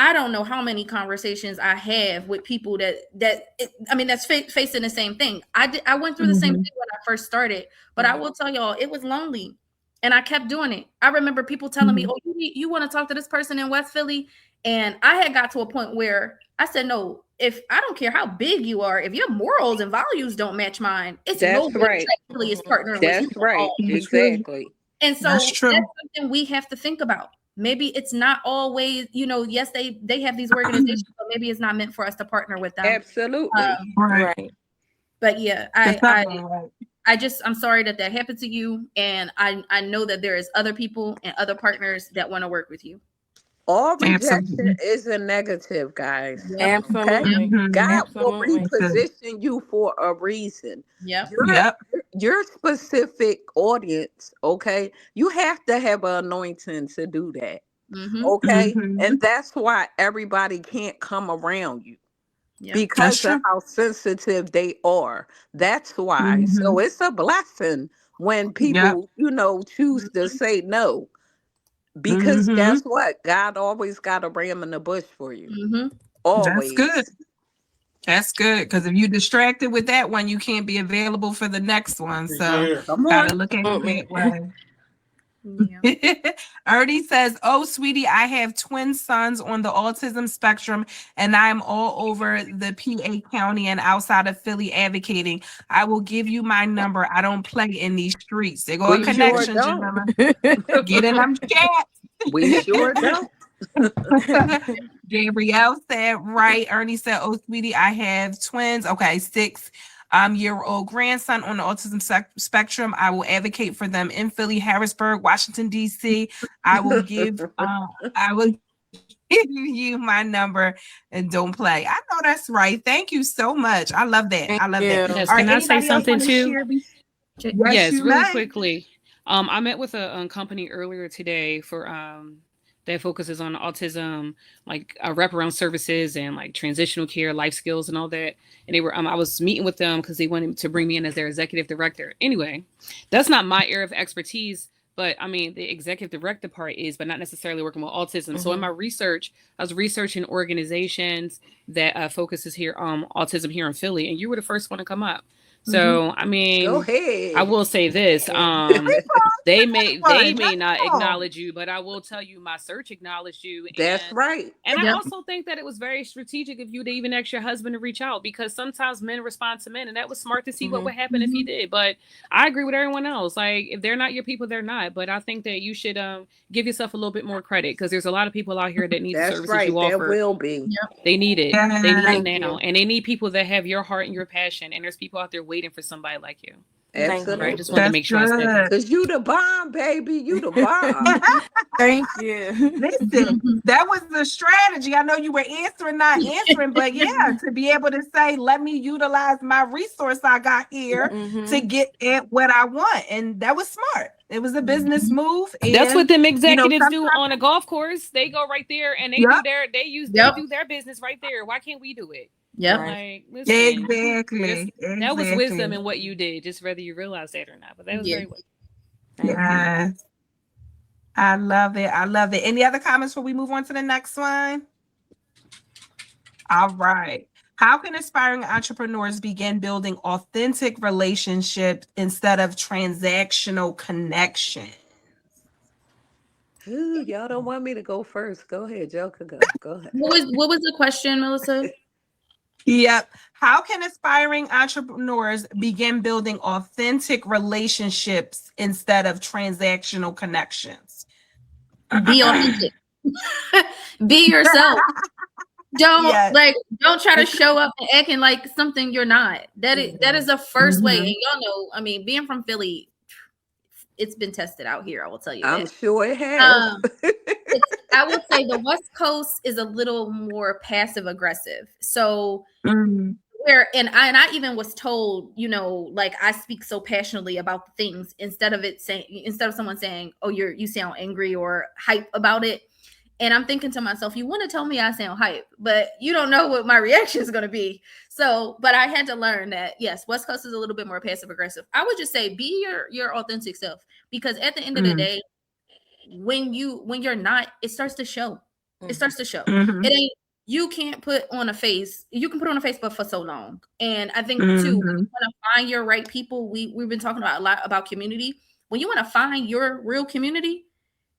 I don't know how many conversations I have with people that's facing the same thing. I went through the same thing when I first started, but I will tell y'all, it was lonely, and I kept doing it. I remember people telling me, "Oh, you want to talk to this person in West Philly?" And I had got to a point where I said, "No, if I don't care how big you are, if your morals and values don't match mine, it's That's nobody right. that really is partnering That's with you." right. Exactly. And so that's something we have to think about. Maybe it's not always, yes, they have these organizations, but maybe it's not meant for us to partner with them. Absolutely. Right. But yeah, I'm sorry that happened to you. And I know that there is other people and other partners that want to work with you. All rejection is a negative, guys. Absolutely. Okay? God will reposition you for a reason. Your specific audience, okay? You have to have an anointing to do that. Okay? And that's why everybody can't come around you. Because of how sensitive they are. That's why. So it's a blessing when people, choose to say no. Because guess what? God always got a ram in the bush for you. Always. That's good. Because if you're distracted with that one, you can't be available for the next one. So gotta look at it that way. Ernie says, "Oh, sweetie, I have twin sons on the autism spectrum, and I'm all over the PA County and outside of Philly advocating. I will give you my number. I don't play in these streets." There go a connection, Jamila. Get in them chats. We sure don't. Gabrielle said, right. Ernie said, "Oh, sweetie, I have twins." Okay, 6-year-old grandson on the autism spectrum. I will advocate for them in Philly, Harrisburg, Washington, D.C. I will give you my number, and don't play. I know that's right. Thank you so much. I love that. I love that. Yes, can I say something too? Yes, really may. quickly. I met with a company earlier today for that focuses on autism, like wraparound services and like transitional care, life skills, and all that. And they were, I was meeting with them because they wanted to bring me in as their executive director. Anyway, that's not my area of expertise, but I mean, the executive director part is, but not necessarily working with autism. So in my research, I was researching organizations that focuses here on autism here in Philly, and you were the first one to come up. So I mean, go ahead. I will say this: they may not acknowledge you, but I will tell you, my search acknowledged you. That's right. And I also think that it was very strategic of you to even ask your husband to reach out, because sometimes men respond to men, and that was smart to see what would happen if he did. But I agree with everyone else. Like, if they're not your people, they're not. But I think that you should give yourself a little bit more credit, because there's a lot of people out here that need the services you offer. There will be. They need it. They need it now, and they need people that have your heart and your passion. And there's people out there waiting for somebody like you. Absolutely. Right. Just wanted to make sure I said that. Because you the bomb, baby. You the bomb. Thank you. Listen, that was the strategy. I know you were answering, not answering, but yeah, to be able to say, let me utilize my resource I got here to get at what I want. And that was smart. It was a business move. And, that's what them executives you know, do on a golf course. They go right there and they do their business right there. Why can't we do it? Yep. Like, listen, exactly. That was wisdom in what you did, just whether you realize that or not. But that was very well. Yes. I love it. I love it. Any other comments before we move on to the next one? All right. How can aspiring entrepreneurs begin building authentic relationships instead of transactional connections? Ooh, y'all don't want me to go first. Go ahead, Joe could go. Go ahead. What was the question, Melissa? Yep. How can aspiring entrepreneurs begin building authentic relationships instead of transactional connections? Be authentic. Be yourself. Don't try to show up and acting like something you're not. That is the first way. And y'all know, I mean, being from Philly, it's been tested out here. I will tell you that. I'm sure it has. I would say the West Coast is a little more passive aggressive. So and I even was told, you know, like I speak so passionately about the things instead of someone saying, oh, you sound angry or hype about it. And I'm thinking to myself, you want to tell me I sound hype, but you don't know what my reaction is going to be. So, but I had to learn that, yes, West Coast is a little bit more passive aggressive. I would just say be your authentic self, because at the end of the day, when you're not, it starts to show. It starts to show. It ain't, you can't put on a face. You can put on a face, but for so long. And I think too, when you want to find your right people, we've been talking about a lot about community. When you want to find your real community,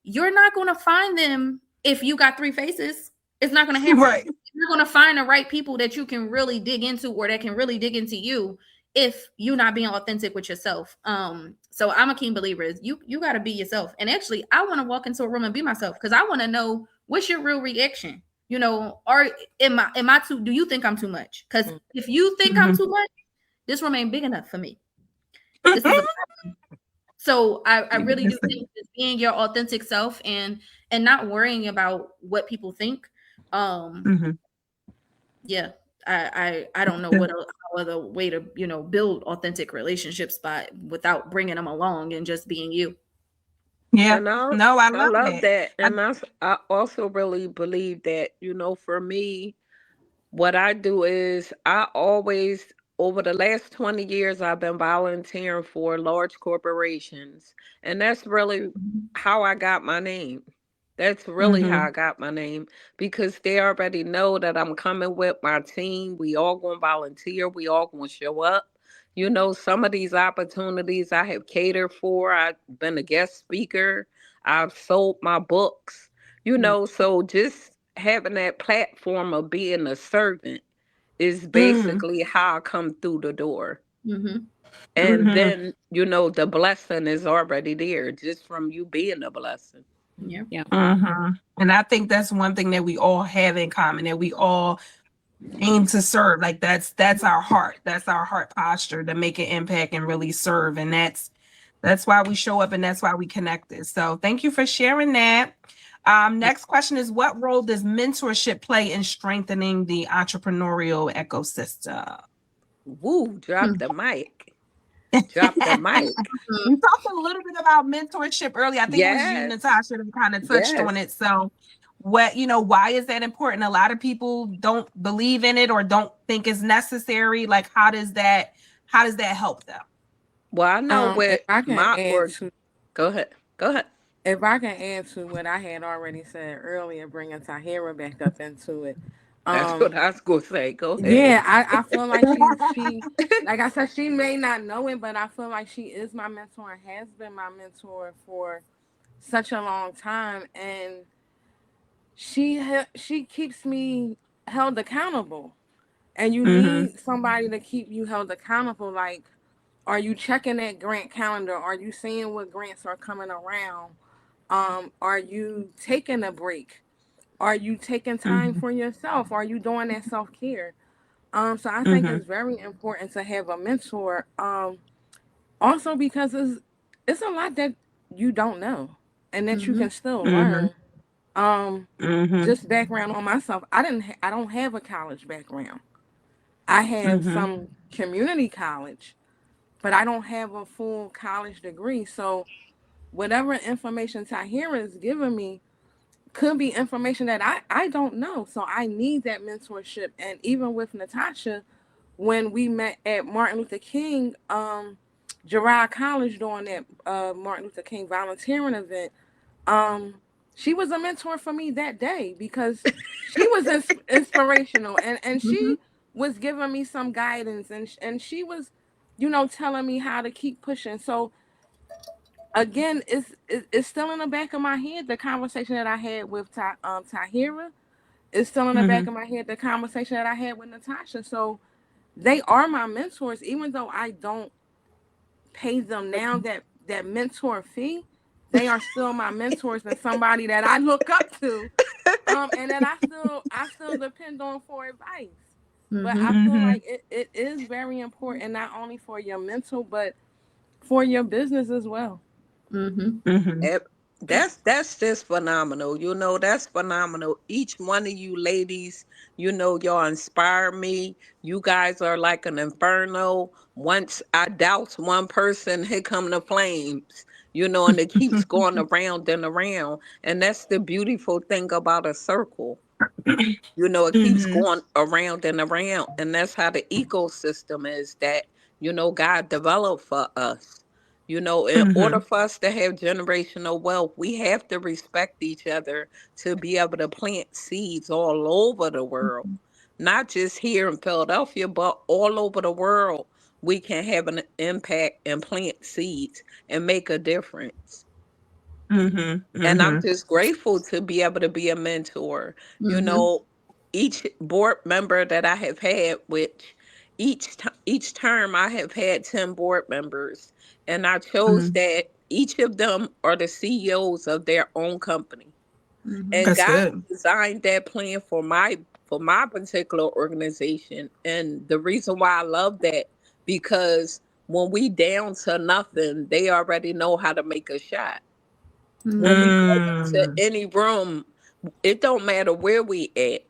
you're not going to find them if you got 3 faces. It's not going to happen. Right. You're going to find the right people that you can really dig into, or that can really dig into you, if you're not being authentic with yourself. So I'm a keen believer is you got to be yourself. And actually, I want to walk into a room and be myself, because I want to know what's your real reaction. You know, or am I too? Do you think I'm too much? Because if you think I'm too much, this room ain't big enough for me. This is a problem. So I really do think that being your authentic self and not worrying about what people think. Yeah, I don't know what other way to, you know, build authentic relationships without bringing them along and just being you. Yeah, And I love that. And I also really believe that, you know, for me, what I do is I always, over the last 20 years, I've been volunteering for large corporations. And that's really how I got my name. That's really how I got my name, because they already know that I'm coming with my team. We all going to volunteer. We all going to show up. You know, some of these opportunities I have catered for. I've been a guest speaker. I've sold my books, you know, so just having that platform of being a servant is basically how I come through the door. And then, you know, the blessing is already there just from you being a blessing. Yeah. And I think that's one thing that we all have in common, that we all aim to serve. Like that's our heart. That's our heart posture, to make an impact and really serve. And that's why we show up, and that's why we connected. So thank you for sharing that. Next question is, what role does mentorship play in strengthening the entrepreneurial ecosystem? Woo, drop the mic. Drop the mic. We talked a little bit about mentorship earlier. I think it was you, Natasha, that kind of touched on it. So why is that important? A lot of people don't believe in it or don't think it's necessary. Like, how does that help them? Well, I know go ahead. If I can add to what I had already said earlier, bringing Tahira back up into it. That's what I was going to say. Go ahead. Yeah, I feel like she like I said, she may not know it, but I feel like she is my mentor and has been my mentor for such a long time. And she keeps me held accountable. And you need somebody to keep you held accountable. Like, are you checking that grant calendar? Are you seeing what grants are coming around? Are you taking a break? Are you taking time for yourself? Are you doing that self-care? So I think it's very important to have a mentor. also because it's a lot that you don't know and that you can still Mm-hmm. learn. Mm-hmm. Just background on myself. I don't have a college background. I have Mm-hmm. some community college, but I don't have a full college degree. So whatever information Tahira is giving me could be information that I don't know. So I need that mentorship. And even with Natasha, when we met at Martin Luther King, Girard College during that Martin Luther King volunteering event, um, she was a mentor for me that day because she was inspirational and Mm-hmm. she was giving me some guidance and she was, telling me how to keep pushing. So again, it's still in the back of my head. The conversation that I had with Tahira is still in the back Mm-hmm. of my head. The conversation that I had with Natasha. So they are my mentors, even though I don't pay them now that mentor fee. They are still my mentors and somebody that I look up to, and that I still depend on for advice. But I feel Mm-hmm. like it is very important not only for your mental but for your business as well. Mm-hmm. Eh, that's just phenomenal. That's phenomenal. Each one of you ladies, y'all inspire me. You guys are like an inferno. Once I douse one person, here come the flames. And it keeps going around and around. And that's the beautiful thing about a circle. It keeps Mm-hmm. going around and around. And that's how the ecosystem is that, God developed for us. In order Mm-hmm. for us to have generational wealth, we have to respect each other to be able to plant seeds all over the world, not just here in Philadelphia, but all over the world. We can have an impact and plant seeds and make a difference. Mm-hmm. And I'm Mm-hmm. just grateful to be able to be a mentor. You Mm-hmm. know, each board member that I have had, which each term I have had 10 board members, and I chose Mm-hmm. that each of them are the CEOs of their own company. Mm-hmm. And That's God good. designed that plan for my particular organization. And the reason why I love that, because when we down to nothing, they already know how to make a shot. When we go into Mm. any room, it don't matter where we at.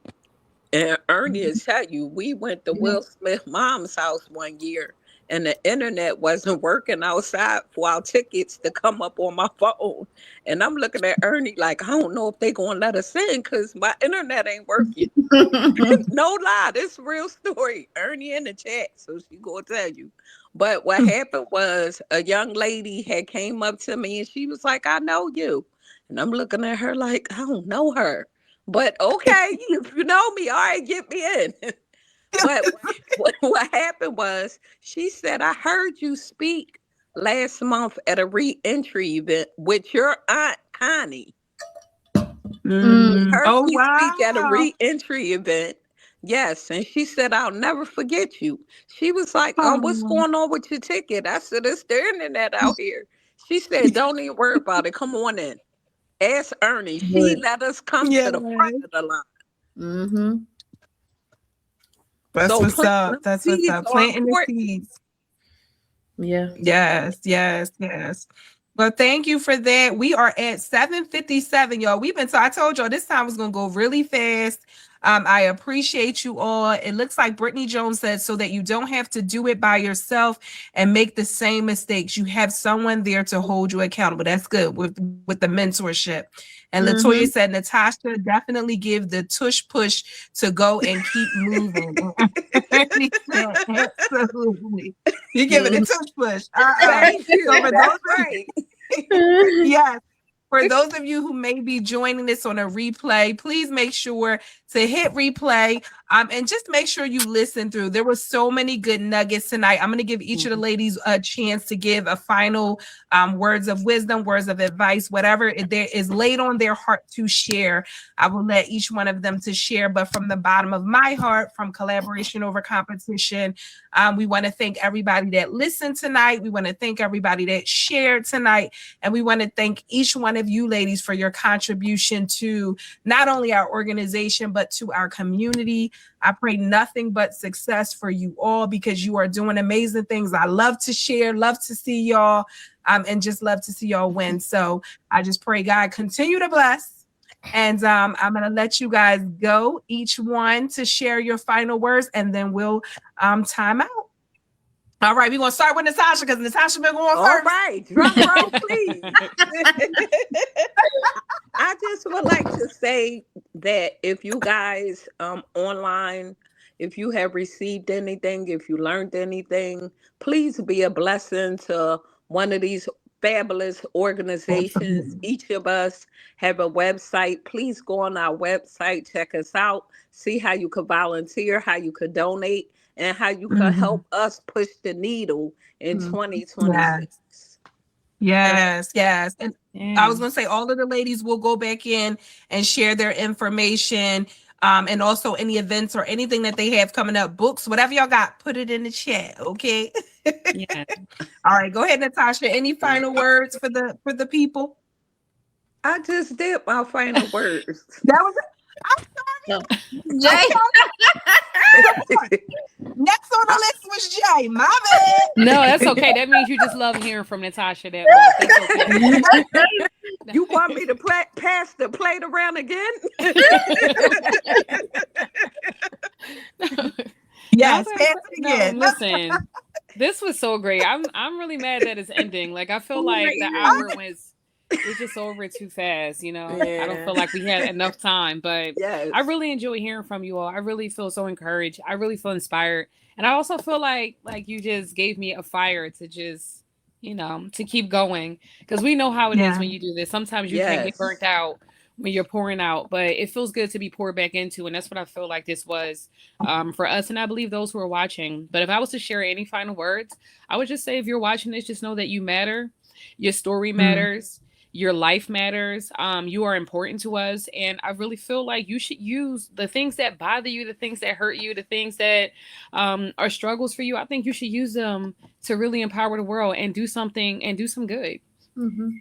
And Ernie will tell you, we went to Yeah. Will Smith mom's house one year and the internet wasn't working outside for our tickets to come up on my phone. And I'm looking at Ernie like, I don't know if they gonna let us in because my internet ain't working. No lie, this a real story. Ernie in the chat, so she gonna tell you. But what happened was a young lady had came up to me and she was like, I know you. And I'm looking at her like, I don't know her. But okay, if you know me, all right, get me in. But what happened was she said, I heard you speak last month at a re-entry event with your aunt Connie. Mm. Heard Oh me speak at a wow. re-entry event. Yes, and she said, I'll never forget you. She was like, what's Oh. going on with your ticket? I said, it's the internet out here. She said, don't even worry about it. Come on in. Ask Ernie. She Good. let us come to Yeah. the front of the line. Mm-hmm. That's So what's planting up. them That's what's seeds up. are Planting the important. seeds. Yeah. Yes, yes, yes. Well, thank you for that. We are at 7:57, y'all. I told y'all this time was gonna go really fast. I appreciate you all. It looks like Brittany Jones said so that you don't have to do it by yourself and make the same mistakes. You have someone there to hold you accountable. That's good with the mentorship. And Latoya Mm-hmm. said, Natasha, definitely give the tush push to go and keep moving. He said, absolutely. You give it a Mm-hmm. tush push. Thank So you. for those That's right. yes. For those of you who may be joining this on a replay, please make sure to hit replay and just make sure you listen through. There were so many good nuggets tonight. I'm going to give each of the ladies a chance to give a final words of wisdom, words of advice, whatever there is laid on their heart to share. I will let each one of them to share, but from the bottom of my heart, from collaboration over competition, we want to thank everybody that listened tonight. We want to thank everybody that shared tonight. And we want to thank each one of you ladies for your contribution to not only our organization, but to our community. I pray nothing but success for you all because you are doing amazing things. I love to share, love to see y'all, and just love to see y'all win. So I just pray God continue to bless. And I'm going to let you guys go, each one to share your final words, and then we'll time out. All right, we're going to start with Natasha because Natasha been going first. All right, drum roll, please. I just would like to say that if you guys online, if you have received anything, if you learned anything, please be a blessing to one of these fabulous organizations. Each of us have a website. Please go on our website, check us out, see how you could volunteer, how you could donate, and how you could help us push the needle in 2026. Yes. And I was going to say all of the ladies will go back in and share their information, and also any events or anything that they have coming up, books, whatever y'all got, put it in the chat, okay? Yeah. All right, go ahead, Natasha. Any final words for the people? I just did my final words. That was it. I'm sorry. Jay. Next on the list was Jay. My bad. No, that's okay. That means you just love hearing from Natasha that much. That's okay. You want me to pass the plate around again? Yes, No, pass it again. listen, this was so great. I'm really mad that it's ending. Like I feel like the hour was just over too fast, you know. I don't feel like we had enough time, but Yes. I really enjoy hearing from you all. I really feel so encouraged. I really feel inspired. And I also feel like you just gave me a fire to just, to keep going. Because we know how it is when you do this. Sometimes you can get burnt out when you're pouring out, but it feels good to be poured back into. And that's what I feel like this was for us. And I believe those who are watching. But if I was to share any final words, I would just say, if you're watching this, just know that you matter. Your story matters. Your life matters. You are important to us. And I really feel like you should use the things that bother you, the things that hurt you, the things that are struggles for you. I think you should use them to really empower the world and do something and do some good.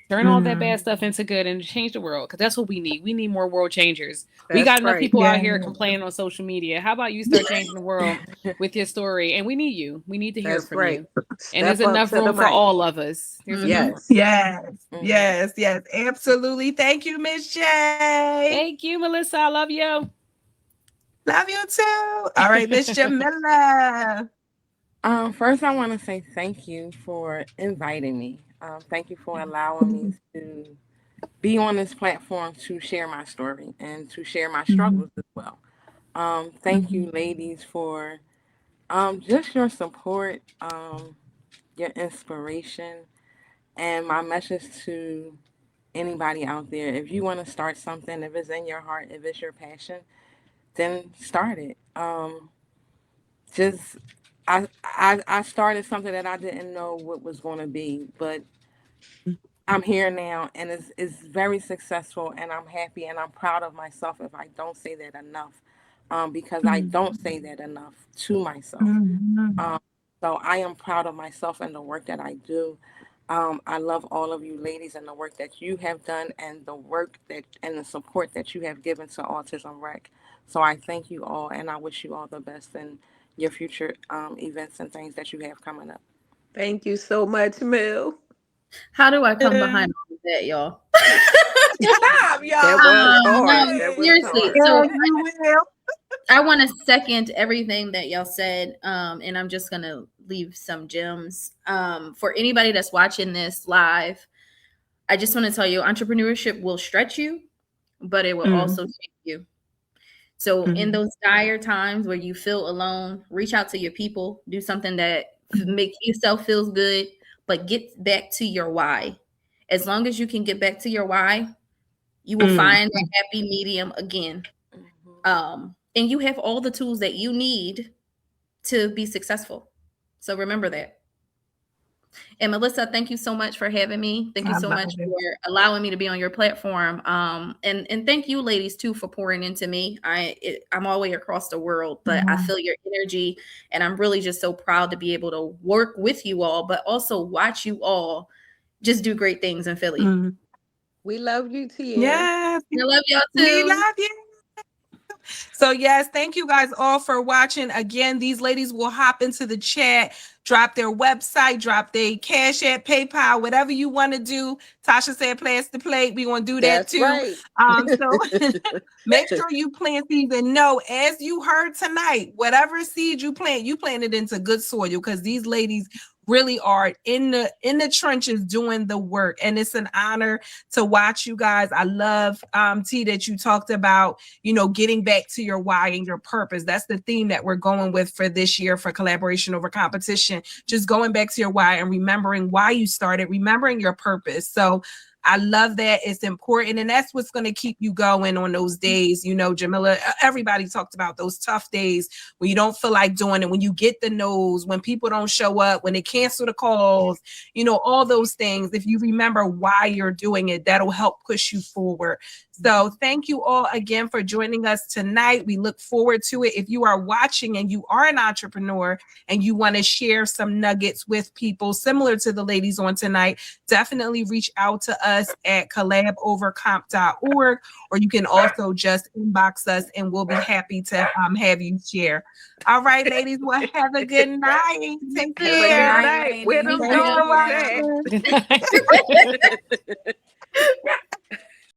Turn all that bad stuff into good and change the world, because that's what we need. We need more world changers. We got enough people out here complaining on social media. How about you start changing the world with your story? And we need you. We need to hear from you. And there's enough room for all of us. Yes, absolutely. Thank you, Miss J. Thank you, Melissa. I love you. Love you too. All right, Miss Jamila. First, I want to say thank you for inviting me. Thank you for allowing me to be on this platform to share my story and to share my struggles as well. Thank you, ladies, for just your support, your inspiration, and my message to anybody out there. If you want to start something, if it's in your heart, if it's your passion, then start it. I started something that I didn't know what was going to be, but I'm here now, and it's very successful, and I'm happy, and I'm proud of myself if I don't say that enough, because I don't say that enough to myself. So I am proud of myself and the work that I do. I love all of you ladies and the work that you have done and the work and the support that you have given to Autism Rec. So I thank you all, and I wish you all the best in your future events and things that you have coming up. Thank you so much, Mel. How do I come behind all of that, y'all? Stop, y'all. That was hard. Seriously. So I want to second everything that y'all said, and I'm just going to leave some gems. For anybody that's watching this live, I just want to tell you, entrepreneurship will stretch you, but it will also shape you. So in those dire times where you feel alone, reach out to your people, do something that makes yourself feel good, but get back to your why. As long as you can get back to your why, you will find that happy medium again. And you have all the tools that you need to be successful. So remember that. And Melissa, thank you so much for having me. Thank you so much for allowing me to be on your platform. And thank you, ladies, too, for pouring into me. I'm all the way across the world, but I feel your energy, and I'm really just so proud to be able to work with you all, but also watch you all just do great things in Philly. We love you, Tia. Yes, I love y'all too. We love you. So yes, thank you guys all for watching. Again, these ladies will hop into the chat, drop their website, drop their Cash App, PayPal, whatever you want to do. Tasha said pass the plate. We want to do that That's too. right. So make sure you plant seeds, and know, as you heard tonight, whatever seed you plant it into good soil, because these ladies really are in the trenches doing the work, and it's an honor to watch you guys. I love T that you talked about, getting back to your why and your purpose. That's the theme that we're going with for this year for Collaboration Over Competition. Just going back to your why and remembering why you started, remembering your purpose. So I love that. It's important. And that's what's going to keep you going on those days. Jamila, everybody talked about those tough days when you don't feel like doing it, when you get the no's, when people don't show up, when they cancel the calls, all those things. If you remember why you're doing it, that'll help push you forward. So thank you all again for joining us tonight. We look forward to it. If you are watching and you are an entrepreneur and you want to share some nuggets with people similar to the ladies on tonight, definitely reach out to us at collabovercomp.org, or you can also just inbox us and we'll be happy to have you share. All right, ladies, well, have a good night. Take care. Where them Thanks for dogs at? watching.